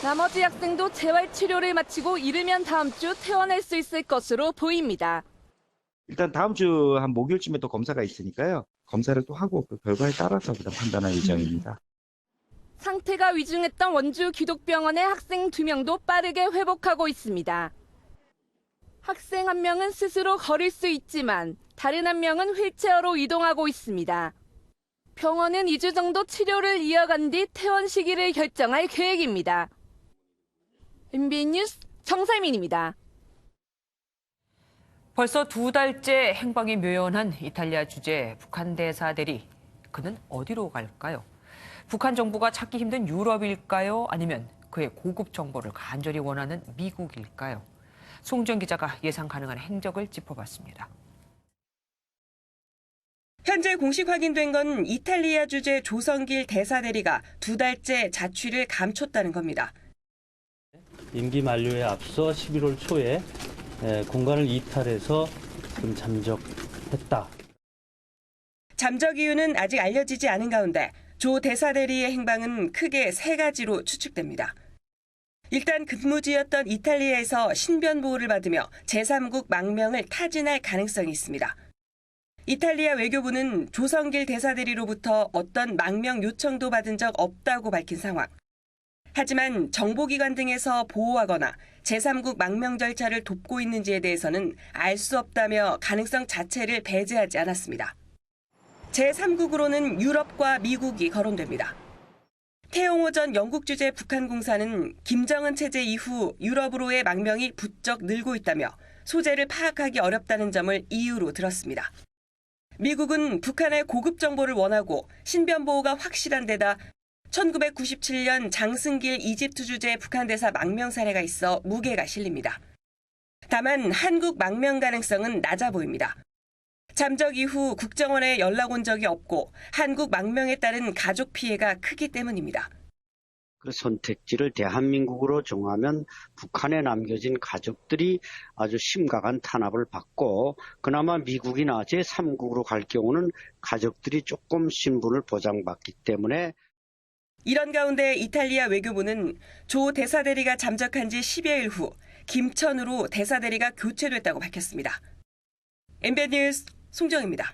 나머지 학생도 재활 치료를 마치고 이르면 다음 주 퇴원할 수 있을 것으로 보입니다. 일단 다음 주 한 목요일쯤에 또 검사가 있으니까요. 검사를 또 하고 그 결과에 따라서 그다음 판단할 예정입니다. 상태가 위중했던 원주 기독병원의 학생 2명도 빠르게 회복하고 있습니다. 학생 한 명은 스스로 걸을 수 있지만 다른 한 명은 휠체어로 이동하고 있습니다. 병원은 2주 정도 치료를 이어간 뒤 퇴원 시기를 결정할 계획입니다. MBN 뉴스 정세민입니다. 벌써 2달째 행방이 묘연한 이탈리아 주재 북한 대사 대리. 그는 어디로 갈까요? 북한 정부가 찾기 힘든 유럽일까요? 아니면 그의 고급 정보를 간절히 원하는 미국일까요? 송정 기자가 예상 가능한 행적을 짚어봤습니다. 현재 공식 확인된 건 이탈리아 주재 조성길 대사 대리가 2달째 자취를 감췄다는 겁니다. 임기 만료에 앞서 11월 초에 공간을 이탈해서 좀 잠적했다. 잠적 이유는 아직 알려지지 않은 가운데 조 대사 대리의 행방은 크게 3가지로 추측됩니다. 일단 근무지였던 이탈리아에서 신변 보호를 받으며 제3국 망명을 타진할 가능성이 있습니다. 이탈리아 외교부는 조성길 대사 대리로부터 어떤 망명 요청도 받은 적 없다고 밝힌 상황. 하지만 정보기관 등에서 보호하거나 제3국 망명 절차를 돕고 있는지에 대해서는 알 수 없다며 가능성 자체를 배제하지 않았습니다. 제3국으로는 유럽과 미국이 거론됩니다. 태영호 전 영국 주재 북한 공사는 김정은 체제 이후 유럽으로의 망명이 부쩍 늘고 있다며 소재를 파악하기 어렵다는 점을 이유로 들었습니다. 미국은 북한의 고급 정보를 원하고 신변 보호가 확실한 데다 1997년 장승길 이집트 주재 북한 대사 망명 사례가 있어 무게가 실립니다. 다만 한국 망명 가능성은 낮아 보입니다. 잠적 이후 국정원에 연락 온 적이 없고 한국 망명에 따른 가족 피해가 크기 때문입니다. 그 선택지를 대한민국으로 정하면 북한에 남겨진 가족들이 아주 심각한 탄압을 받고 그나마 미국이나 제3국으로 갈 경우는 가족들이 조금 신분을 보장받기 때문에 이런 가운데 이탈리아 외교부는 조 대사 대리가 잠적한 지 10여일 후 김천으로 대사 대리가 교체됐다고 밝혔습니다. MBN 뉴스 송정입니다.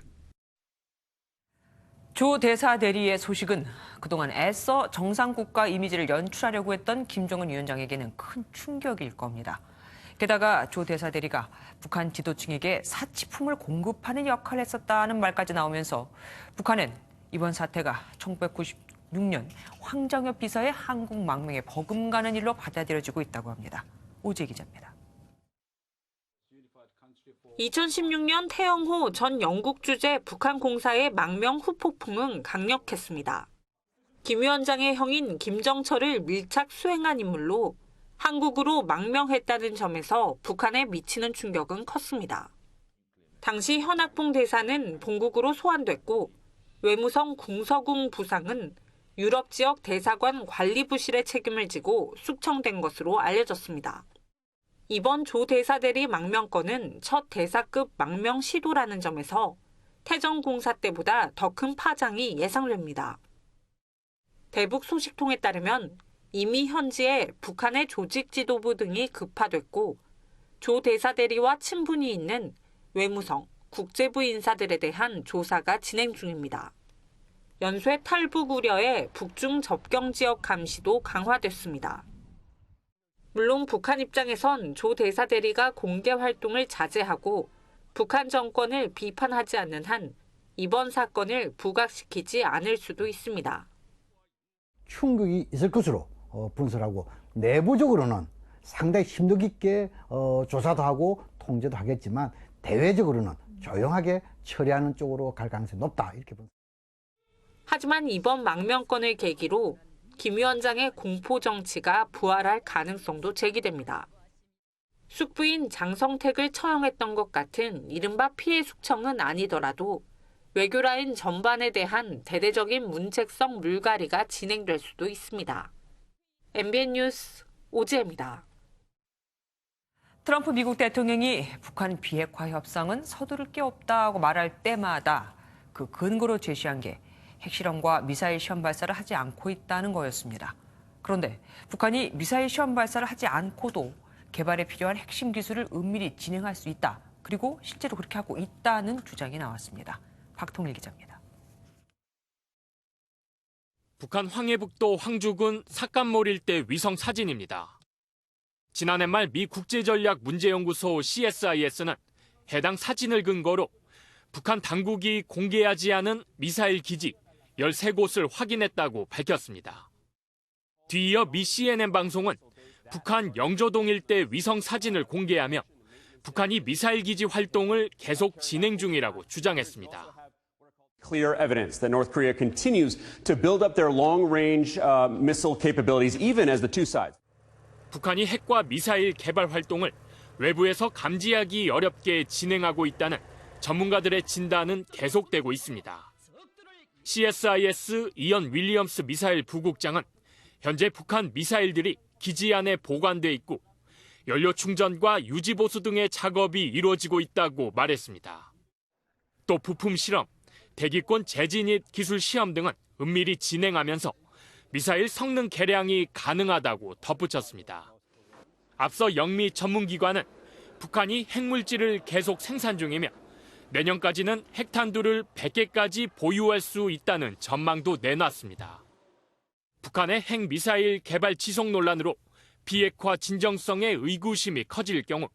조 대사 대리의 소식은 그동안 애써 정상국가 이미지를 연출하려고 했던 김정은 위원장에게는 큰 충격일 겁니다. 게다가 조 대사 대리가 북한 지도층에게 사치품을 공급하는 역할을 했었다는 말까지 나오면서 북한은 이번 사태가 1996년 황정엽 비서의 한국 망명에 버금가는 일로 받아들여지고 있다고 합니다. 오재 기자입니다. 2016년 태영호 전 영국 주재 북한 공사의 망명 후폭풍은 강력했습니다. 김 위원장의 형인 김정철을 밀착 수행한 인물로 한국으로 망명했다는 점에서 북한에 미치는 충격은 컸습니다. 당시 현학봉 대사는 본국으로 소환됐고 외무성 궁서궁 부상은 유럽 지역 대사관 관리부실의 책임을 지고 숙청된 것으로 알려졌습니다. 이번 조 대사 대리 망명건은 첫 대사급 망명 시도라는 점에서 태정 공사 때보다 더 큰 파장이 예상됩니다. 대북 소식통에 따르면 이미 현지에 북한의 조직 지도부 등이 급파됐고 조 대사 대리와 친분이 있는 외무성, 국제부 인사들에 대한 조사가 진행 중입니다. 연쇄 탈북 우려에 북중 접경 지역 감시도 강화됐습니다. 물론 북한 입장에선 조 대사 대리가 공개 활동을 자제하고 북한 정권을 비판하지 않는 한 이번 사건을 부각시키지 않을 수도 있습니다. 충격이 있을 것으로 분석하고 내부적으로는 상당히 심도 깊게 조사도 하고 통제도 하겠지만 대외적으로는 조용하게 처리하는 쪽으로 갈 가능성이 높다 이렇게 봅니다. 하지만 이번 망명건을 계기로 김 위원장의 공포 정치가 부활할 가능성도 제기됩니다. 숙부인 장성택을 처형했던 것 같은 이른바 피해 숙청은 아니더라도 외교라인 전반에 대한 대대적인 문책성 물갈이가 진행될 수도 있습니다. MBN 뉴스 오지혜입니다. 트럼프 미국 대통령이 북한 비핵화 협상은 서두를 게 없다고 말할 때마다 그 근거로 제시한 게 핵실험과 미사일 시험 발사를 하지 않고 있다는 거였습니다. 그런데 북한이 미사일 시험 발사를 하지 않고도 개발에 필요한 핵심 기술을 은밀히 진행할 수 있다. 그리고 실제로 그렇게 하고 있다는 주장이 나왔습니다. 박통일 기자입니다. 북한 황해북도 황주군 삭간몰 일대 위성 사진입니다. 지난해 말 미 국제전략문제연구소 CSIS는 해당 사진을 근거로 북한 당국이 공개하지 않은 미사일 기지 13곳을 확인했다고 밝혔습니다. 뒤이어 미 CNN 방송은 북한 영조동 일대 위성 사진을 공개하며 북한이 미사일 기지 활동을 계속 진행 중이라고 주장했습니다. Clear evidence that North Korea continues to build up their long-range missile capabilities, even as the two sides. 북한이 핵과 미사일 개발 활동을 외부에서 감지하기 어렵게 진행하고 있다는 전문가들의 진단은 계속되고 있습니다. CSIS 이언 윌리엄스 미사일 부국장은 현재 북한 미사일들이 기지 안에 보관돼 있고 연료 충전과 유지 보수 등의 작업이 이루어지고 있다고 말했습니다. 또 부품 실험, 대기권 재진입 기술 시험 등은 은밀히 진행하면서 미사일 성능 개량이 가능하다고 덧붙였습니다. 앞서 영미 전문기관은 북한이 핵물질을 계속 생산 중이며 내년까지는 핵탄두를 100개까지 보유할 수 있다는 전망도 내놨습니다. 북한의 핵미사일 개발 지속 논란으로 비핵화 진정성의 의구심이 커질 경우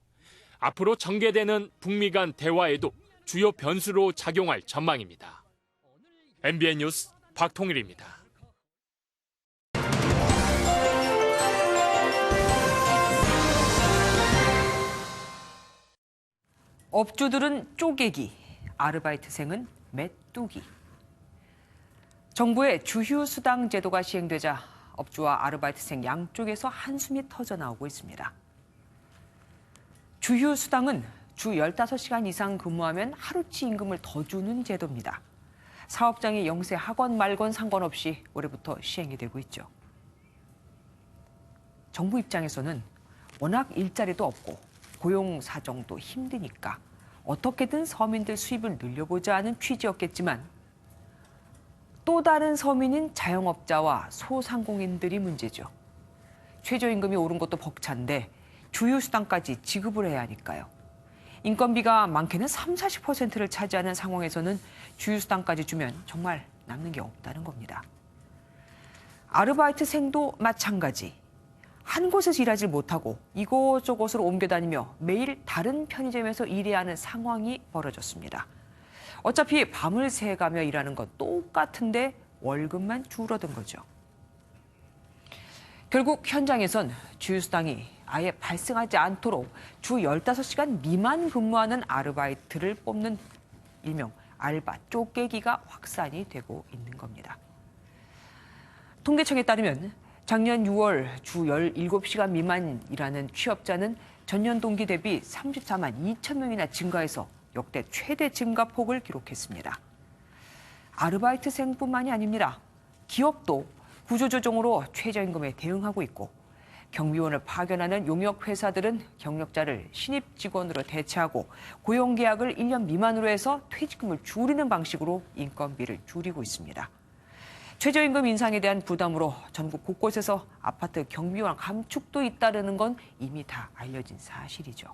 앞으로 전개되는 북미 간 대화에도 주요 변수로 작용할 전망입니다. MBN 뉴스 박통일입니다. 업주들은 쪼개기, 아르바이트생은 메뚜기. 정부의 주휴수당 제도가 시행되자 업주와 아르바이트생 양쪽에서 한숨이 터져나오고 있습니다. 주휴수당은 주 15시간 이상 근무하면 하루치 임금을 더 주는 제도입니다. 사업장이 영세 하건 말건 상관없이 올해부터 시행이 되고 있죠. 정부 입장에서는 워낙 일자리도 없고 고용 사정도 힘드니까 어떻게든 서민들 수입을 늘려보자 하는 취지였겠지만 또 다른 서민인 자영업자와 소상공인들이 문제죠. 최저임금이 오른 것도 벅찬데 주휴수당까지 지급을 해야 하니까요. 인건비가 많게는 30-40%를 차지하는 상황에서는 주휴수당까지 주면 정말 남는 게 없다는 겁니다. 아르바이트생도 마찬가지. 한 곳에서 일하지 못하고 이곳저곳으로 옮겨다니며 매일 다른 편의점에서 일해야 하는 상황이 벌어졌습니다. 어차피 밤을 새가며 일하는 건 똑같은데 월급만 줄어든 거죠. 결국 현장에선 주휴수당이 아예 발생하지 않도록 주 15시간 미만 근무하는 아르바이트를 뽑는 일명 알바 쪼개기가 확산이 되고 있는 겁니다. 통계청에 따르면 작년 6월 주 17시간 미만 일하는 취업자는 전년 동기 대비 34만 2천 명이나 증가해서 역대 최대 증가폭을 기록했습니다. 아르바이트생뿐만이 아닙니다. 기업도 구조조정으로 최저임금에 대응하고 있고 경비원을 파견하는 용역회사들은 경력자를 신입 직원으로 대체하고 고용계약을 1년 미만으로 해서 퇴직금을 줄이는 방식으로 인건비를 줄이고 있습니다. 최저임금 인상에 대한 부담으로 전국 곳곳에서 아파트 경비원 감축도 잇따르는 건 이미 다 알려진 사실이죠.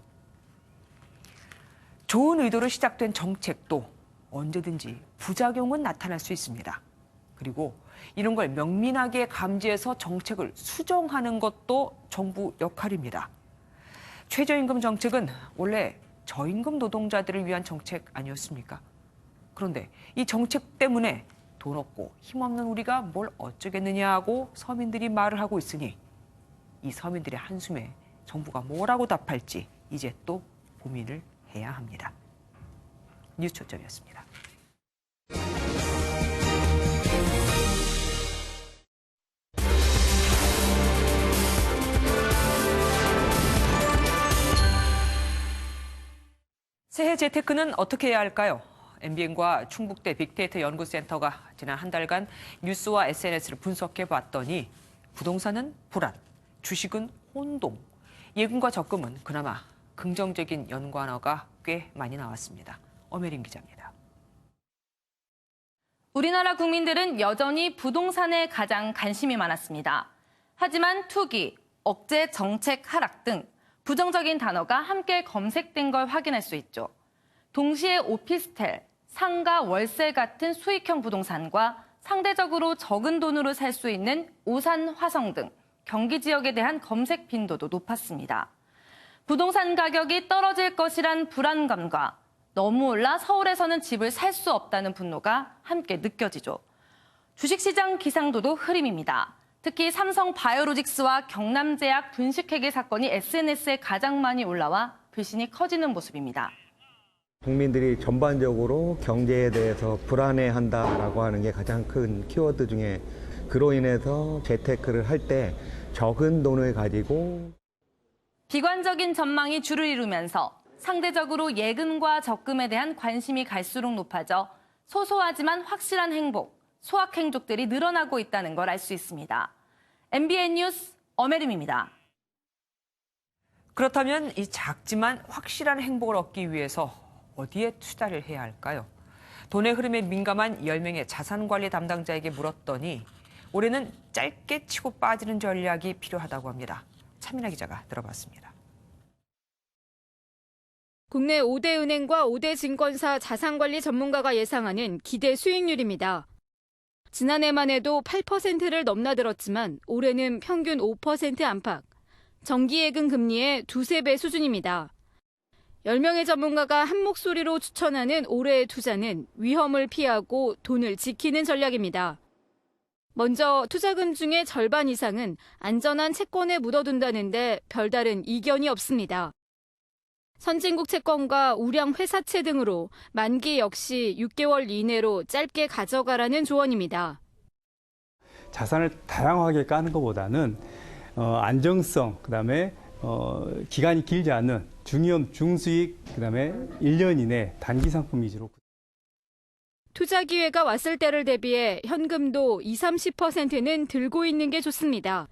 좋은 의도로 시작된 정책도 언제든지 부작용은 나타날 수 있습니다. 그리고 이런 걸 명민하게 감지해서 정책을 수정하는 것도 정부 역할입니다. 최저임금 정책은 원래 저임금 노동자들을 위한 정책 아니었습니까? 그런데 이 정책 때문에 돈 없고 힘없는 우리가 뭘 어쩌겠느냐 하고 서민들이 말을 하고 있으니 이 서민들의 한숨에 정부가 뭐라고 답할지 이제 또 고민을 해야 합니다. 뉴스 초점이었습니다. 새해 재테크는 어떻게 해야 할까요? MBN과 충북대 빅데이터 연구센터가 지난 한 달간 뉴스와 SNS를 분석해 봤더니 부동산은 불안, 주식은 혼동, 예금과 적금은 그나마 긍정적인 연관어가 꽤 많이 나왔습니다. 엄혜림 기자입니다. 우리나라 국민들은 여전히 부동산에 가장 관심이 많았습니다. 하지만 투기, 억제 정책 하락 등 부정적인 단어가 함께 검색된 걸 확인할 수 있죠. 동시에 오피스텔, 상가, 월세 같은 수익형 부동산과 상대적으로 적은 돈으로 살 수 있는 오산, 화성 등 경기 지역에 대한 검색 빈도도 높았습니다. 부동산 가격이 떨어질 것이란 불안감과 너무 올라 서울에서는 집을 살 수 없다는 분노가 함께 느껴지죠. 주식시장 기상도도 흐림입니다. 특히 삼성 바이오로직스와 경남제약 분식회계 사건이 SNS에 가장 많이 올라와 불신이 커지는 모습입니다. 국민들이 전반적으로 경제에 대해서 불안해한다라고 하는 게 가장 큰 키워드 중에, 그로 인해서 재테크를 할 때 적은 돈을 가지고 비관적인 전망이 주를 이루면서 상대적으로 예금과 적금에 대한 관심이 갈수록 높아져 소소하지만 확실한 행복, 소확 행족들이 늘어나고 있다는 걸 알 수 있습니다. MBN 뉴스 엄혜림입니다. 그렇다면 이 작지만 확실한 행복을 얻기 위해서 어디에 투자를 해야 할까요? 돈의 흐름에 민감한 10명의 자산관리 담당자에게 물었더니 올해는 짧게 치고 빠지는 전략이 필요하다고 합니다. 차민아 기자가 들어봤습니다. 국내 5대 은행과 5대 증권사 자산관리 전문가가 예상하는 기대 수익률입니다. 지난해만 해도 8%를 넘나들었지만 올해는 평균 5% 안팎, 정기예금 금리의 2~3배 수준입니다. 10명의 전문가가 한 목소리로 추천하는 올해의 투자는 위험을 피하고 돈을 지키는 전략입니다. 먼저 투자금 중에 절반 이상은 안전한 채권에 묻어둔다는데 별다른 이견이 없습니다. 선진국 채권과 우량 회사채 등으로 만기 역시 6개월 이내로 짧게 가져가라는 조언입니다. 자산을 다양하게 까는 것보다는 안정성, 그다음에 기간이 길지 않은 중위험, 중수익, 그다음에 1년 이내 단기 상품 위주로. 투자 기회가 왔을 때를 대비해 현금도 20~30%는 들고 있는 게 좋습니다.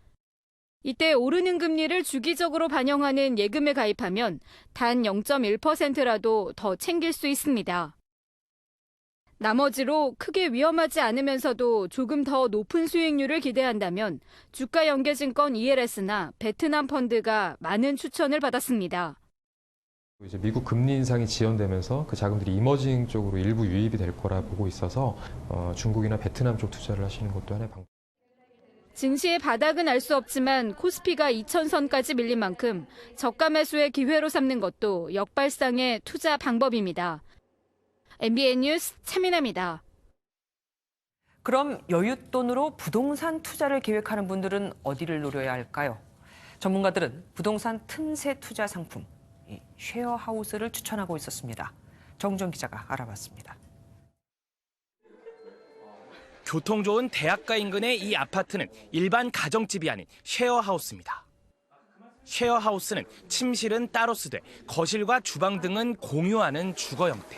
이때 오르는 금리를 주기적으로 반영하는 예금에 가입하면 단 0.1%라도 더 챙길 수 있습니다. 나머지로 크게 위험하지 않으면서도 조금 더 높은 수익률을 기대한다면 주가연계증권 ELS나 베트남 펀드가 많은 추천을 받았습니다. 이제 미국 금리 인상이 지연되면서 그 자금들이 이머징 쪽으로 일부 유입이 될 거라 보고 있어서 중국이나 베트남 쪽 투자를 하시는 것도 하나의 방법. 증시의 바닥은 알 수 없지만 코스피가 2000선까지 밀린 만큼 저가 매수의 기회로 삼는 것도 역발상의 투자 방법입니다. MBN 뉴스 차민아입니다. 그럼 여윳돈으로 부동산 투자를 계획하는 분들은 어디를 노려야 할까요? 전문가들은 부동산 틈새 투자 상품, 쉐어하우스를 추천하고 있었습니다. 정정 기자가 알아봤습니다. 교통 좋은 대학가 인근의 이 아파트는 일반 가정집이 아닌 쉐어하우스입니다. 쉐어하우스는 침실은 따로 쓰되 거실과 주방 등은 공유하는 주거 형태.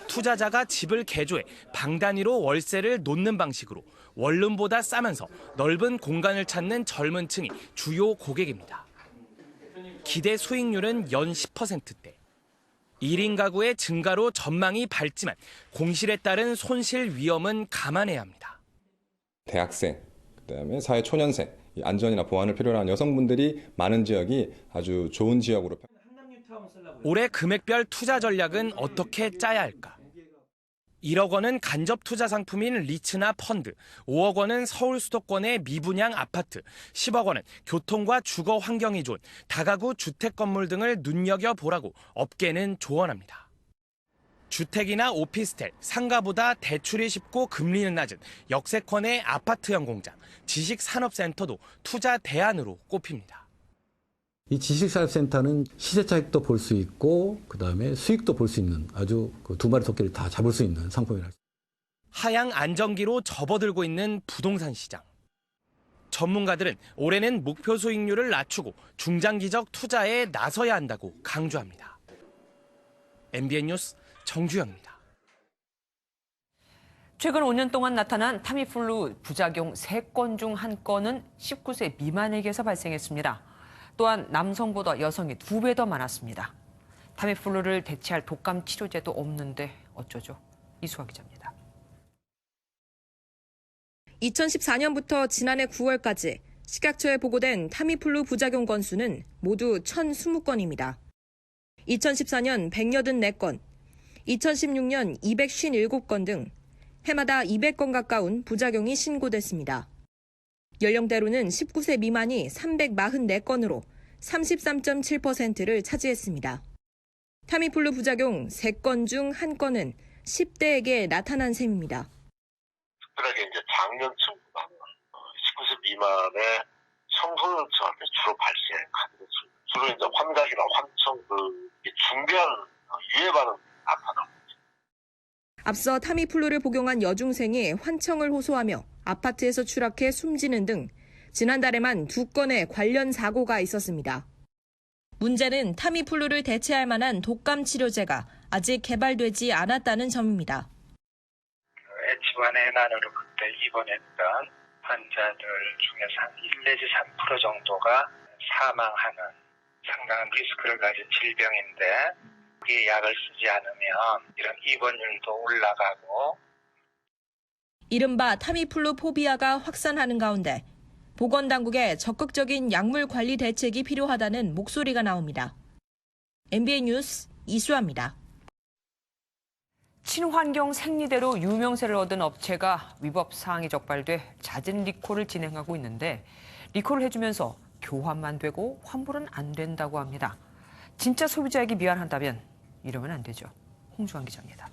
투자자가 집을 개조해 방 단위로 월세를 놓는 방식으로 원룸보다 싸면서 넓은 공간을 찾는 젊은 층이 주요 고객입니다. 기대 수익률은 연 10%대. 1인 가구의 증가로 전망이 밝지만 공실에 따른 손실 위험은 감안해야 합니다. 대학생, 그다음에 사회초년생, 안전이나 보안을 필요로 하는 여성분들이 많은 지역이 아주 좋은 지역으로. 올해 금액별 투자 전략은 어떻게 짜야 할까? 1억 원은 간접 투자 상품인 리츠나 펀드, 5억 원은 서울 수도권의 미분양 아파트, 10억 원은 교통과 주거 환경이 좋은 다가구 주택 건물 등을 눈여겨보라고 업계는 조언합니다. 주택이나 오피스텔, 상가보다 대출이 쉽고 금리는 낮은 역세권의 아파트형 공장, 지식산업센터도 투자 대안으로 꼽힙니다. 이 지식산업센터는 시세 차익도 볼 수 있고 그다음에 수익도 볼 수 있는 아주 두 마리 토끼를 다 잡을 수 있는 상품이라. 하향 안정기로 접어들고 있는 부동산 시장. 전문가들은 올해는 목표 수익률을 낮추고 중장기적 투자에 나서야 한다고 강조합니다. MBN 뉴스 정주영입니다. 최근 5년 동안 나타난 타미플루 부작용 3건 중 1건은 19세 미만에게서 발생했습니다. 또한 남성보다 여성이 2배 더 많았습니다. 타미플루를 대체할 독감 치료제도 없는데 어쩌죠? 이수아 기자입니다. 2014년부터 지난해 9월까지 식약처에 보고된 타미플루 부작용 건수는 모두 1,020건입니다. 2014년 184건, 2016년 257건 등 해마다 200건 가까운 부작용이 신고됐습니다. 연령대로는 19세 미만이 344건으로 33.7%를 차지했습니다. 타미플루 부작용 3건 중 1건은 10대에게 나타난 셈입니다. 특별하게 이제 장년층보다는 19세 미만의 청소년층한테 주로 발생하게 됐습니다. 주로 이제 환각이나 환청 중대한 유해 반응이 나타납니다. 앞서 타미플루를 복용한 여중생이 환청을 호소하며 아파트에서 추락해 숨지는 등 지난달에만 2건의 관련 사고가 있었습니다. 문제는 타미플루를 대체할 만한 독감 치료제가 아직 개발되지 않았다는 점입니다. H1N1으로 그때 입원했던 환자들 중에서 한 1 내지 3% 정도가 사망하는 상당한 리스크를 가진 질병인데 이 약을 쓰지 않으면 이런 입원율도 올라가고 이른바 타미플루 포비아가 확산하는 가운데 보건당국의 적극적인 약물 관리 대책이 필요하다는 목소리가 나옵니다. MBN 뉴스 이수아입니다. 친환경 생리대로 유명세를 얻은 업체가 위법 사항이 적발돼 잦은 리콜을 진행하고 있는데 리콜을 해주면서 교환만 되고 환불은 안 된다고 합니다. 진짜 소비자에게 미안하다면 이러면 안 되죠. 홍주환 기자입니다.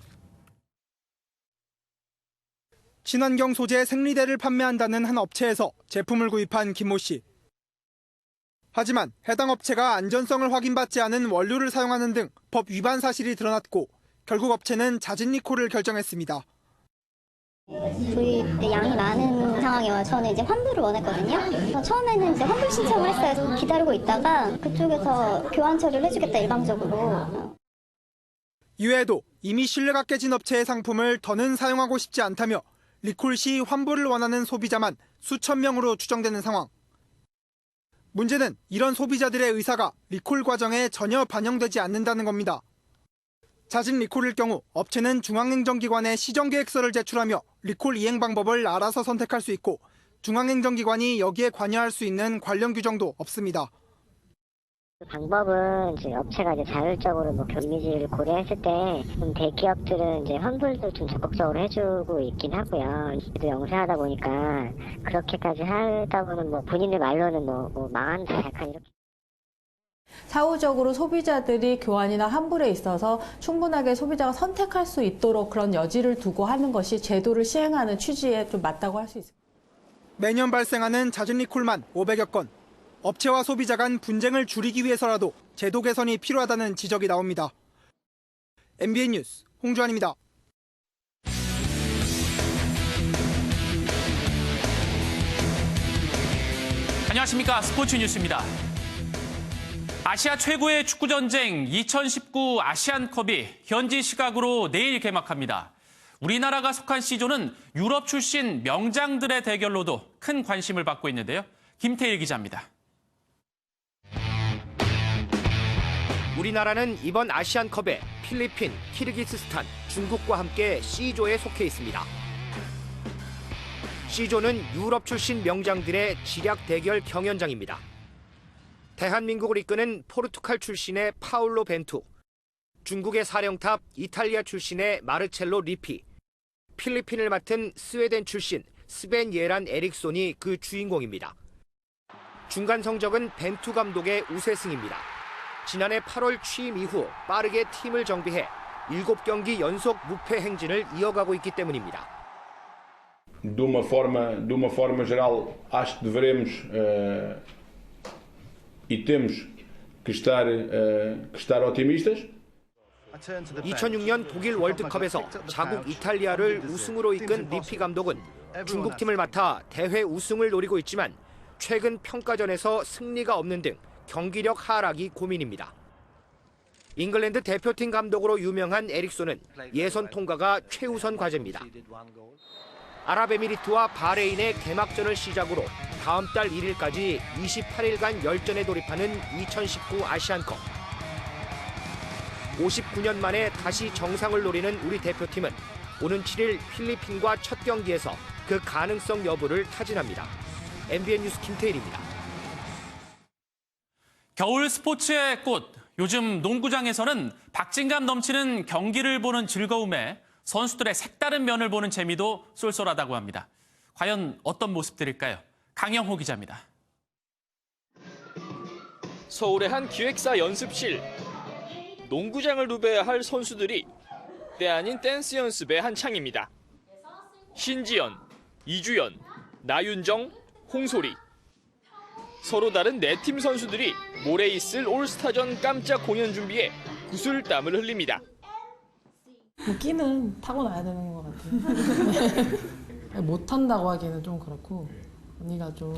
친환경 소재 생리대를 판매한다는 한 업체에서 제품을 구입한 김모 씨. 하지만 해당 업체가 안전성을 확인받지 않은 원료를 사용하는 등 법 위반 사실이 드러났고 결국 업체는 잦은 리콜을 결정했습니다. 구입 양이 많은 상황이어서 저는 이제 환불을 원했거든요. 처음에는 이제 환불 신청을 했어요. 기다리고 있다가 그쪽에서 교환 처리를 해주겠다 일방적으로. 이외에도 이미 신뢰가 깨진 업체의 상품을 더는 사용하고 싶지 않다며 리콜 시 환불을 원하는 소비자만 수천 명으로 추정되는 상황. 문제는 이런 소비자들의 의사가 리콜 과정에 전혀 반영되지 않는다는 겁니다. 잦은 리콜일 경우 업체는 중앙행정기관에 시정계획서를 제출하며 리콜 이행 방법을 알아서 선택할 수 있고 중앙행정기관이 여기에 관여할 수 있는 관련 규정도 없습니다. 방법은 이제 업체가 이제 자율적으로 이미지를 고려했을 때 대기업들은 이제 환불도 좀 적극적으로 해주고 있긴 하고요. 또 영세하다 보니까 그렇게까지 하다 보면 본인들 말로는 망한다 약간 이렇게. 사후적으로 소비자들이 교환이나 환불에 있어서 충분하게 소비자가 선택할 수 있도록 그런 여지를 두고 하는 것이 제도를 시행하는 취지에 좀 맞다고 할 수 있습니다. 매년 발생하는 잦은 리콜만 500여 건. 업체와 소비자 간 분쟁을 줄이기 위해서라도 제도 개선이 필요하다는 지적이 나옵니다. MBN 뉴스 홍주환입니다. 안녕하십니까. 스포츠 뉴스입니다. 아시아 최고의 축구 전쟁 2019 아시안컵이 현지 시각으로 내일 개막합니다. 우리나라가 속한 C조는 유럽 출신 명장들의 대결로도 큰 관심을 받고 있는데요. 김태일 기자입니다. 우리나라는 이번 아시안컵에 필리핀, 키르기스스탄, 중국과 함께 C조에 속해 있습니다. C조는 유럽 출신 명장들의 지략 대결 경연장입니다. 대한민국을 이끄는 포르투갈 출신의 파울로 벤투, 중국의 사령탑 이탈리아 출신의 마르첼로 리피, 필리핀을 맡은 스웨덴 출신 스벤 예란 에릭손이 그 주인공입니다. 중간 성적은 벤투 감독의 우세승입니다. 지난해 8월 취임 이후 빠르게 팀을 정비해 7경기 연속 무패 행진을 이어가고 있기 때문입니다. De uma forma geral, acho que devemos e temos que estar otimistas. 2006년 독일 월드컵에서 자국 이탈리아를 우승으로 이끈 리피 감독은 중국팀을 맡아 대회 우승을 노리고 있지만 최근 평가전에서 승리가 없는 등 경기력 하락이 고민입니다. 잉글랜드 대표팀 감독으로 유명한 에릭손은 예선 통과가 최우선 과제입니다. 아랍에미리트와 바레인의 개막전을 시작으로 다음 달 1일까지 28일간 열전에 돌입하는 2019 아시안컵. 59년 만에 다시 정상을 노리는 우리 대표팀은 오는 7일 필리핀과 첫 경기에서 그 가능성 여부를 타진합니다. MBN 뉴스 김태일입니다. 겨울 스포츠의 꽃, 요즘 농구장에서는 박진감 넘치는 경기를 보는 즐거움에 선수들의 색다른 면을 보는 재미도 쏠쏠하다고 합니다. 과연 어떤 모습들일까요? 강영호 기자입니다. 서울의 한 기획사 연습실. 농구장을 누벼야 할 선수들이 때 아닌 댄스 연습의 한창입니다. 신지연, 이주연, 나윤정, 홍소리. 서로 다른 4팀 선수들이 모레 있을 올스타전 깜짝 공연 준비에 구슬땀을 흘립니다. 인기는 타고나야 되는 것 같아요. 못한다고 하기에는 좀 그렇고 언니가 좀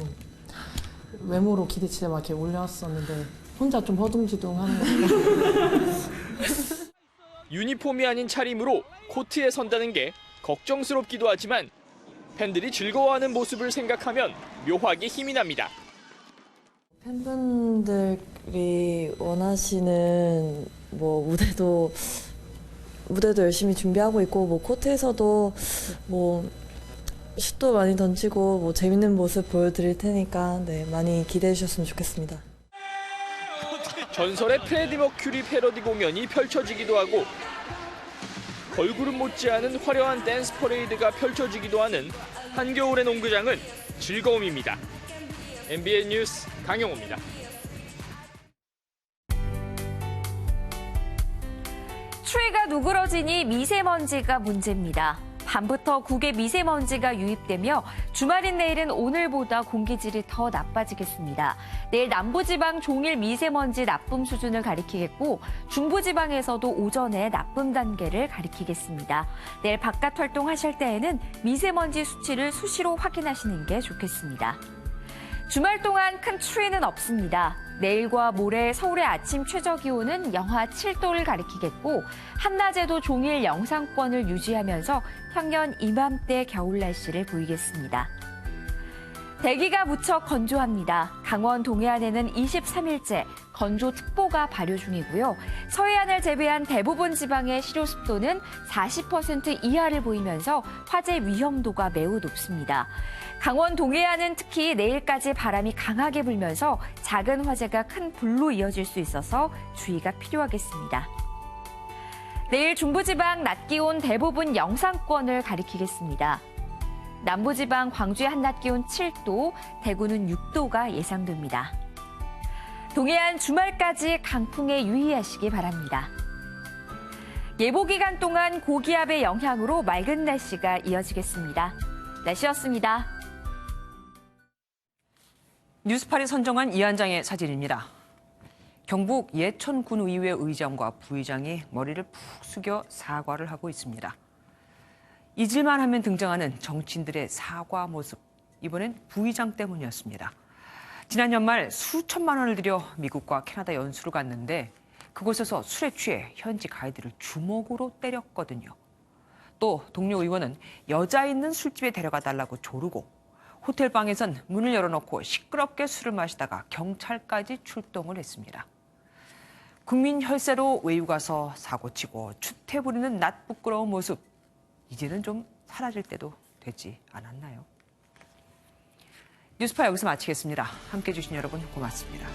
외모로 기대치를 막 이렇게 올렸었는데 혼자 좀 허둥지둥하는 거. 유니폼이 아닌 차림으로 코트에 선다는 게 걱정스럽기도 하지만 팬들이 즐거워하는 모습을 생각하면 묘하게 힘이 납니다. 팬분들이 원하시는 뭐 무대도 열심히 준비하고 있고 뭐 코트에서도 뭐 슛도 많이 던지고 뭐 재밌는 모습 보여드릴 테니까 네, 많이 기대해 주셨으면 좋겠습니다. 전설의 프레디 머큐리 패러디 공연이 펼쳐지기도 하고 걸그룹 못지않은 화려한 댄스 퍼레이드가 펼쳐지기도 하는 한겨울의 농구장은 즐거움입니다. MBN 뉴스 강영호입니다. 추위가 누그러지니 미세먼지가 문제입니다. 밤부터 국외 미세먼지가 유입되며 주말인 내일은 오늘보다 공기질이 더 나빠지겠습니다. 내일 남부지방 종일 미세먼지 나쁨 수준을 가리키겠고 중부지방에서도 오전에 나쁨 단계를 가리키겠습니다. 내일 바깥 활동하실 때에는 미세먼지 수치를 수시로 확인하시는 게 좋겠습니다. 주말 동안 큰 추위는 없습니다. 내일과 모레 서울의 아침 최저기온은 영하 7도를 가리키겠고 한낮에도 종일 영상권을 유지하면서 평년 이맘때 겨울 날씨를 보이겠습니다. 대기가 무척 건조합니다. 강원 동해안에는 23일째 건조특보가 발효 중이고요. 서해안을 제외한 대부분 지방의 실효습도는 40% 이하를 보이면서 화재 위험도가 매우 높습니다. 강원 동해안은 특히 내일까지 바람이 강하게 불면서 작은 화재가 큰 불로 이어질 수 있어서 주의가 필요하겠습니다. 내일 중부지방 낮 기온 대부분 영상권을 가리키겠습니다. 남부지방 광주의 한낮 기온 7도, 대구는 6도가 예상됩니다. 동해안 주말까지 강풍에 유의하시기 바랍니다. 예보 기간 동안 고기압의 영향으로 맑은 날씨가 이어지겠습니다. 날씨였습니다. 뉴스팔이 선정한 이 한 장의 사진입니다. 경북 예천군의회 의장과 부의장이 머리를 푹 숙여 사과를 하고 있습니다. 잊을만 하면 등장하는 정치인들의 사과 모습. 이번엔 부의장 때문이었습니다. 지난 연말 수천만 원을 들여 미국과 캐나다 연수를 갔는데 그곳에서 술에 취해 현지 가이드를 주먹으로 때렸거든요. 또 동료 의원은 여자 있는 술집에 데려가 달라고 조르고 호텔 방에선 문을 열어놓고 시끄럽게 술을 마시다가 경찰까지 출동을 했습니다. 국민 혈세로 외유 가서 사고치고 추태 부리는 낯 부끄러운 모습. 이제는 좀 사라질 때도 되지 않았나요? 뉴스파 여기서 마치겠습니다. 함께해 주신 여러분 고맙습니다.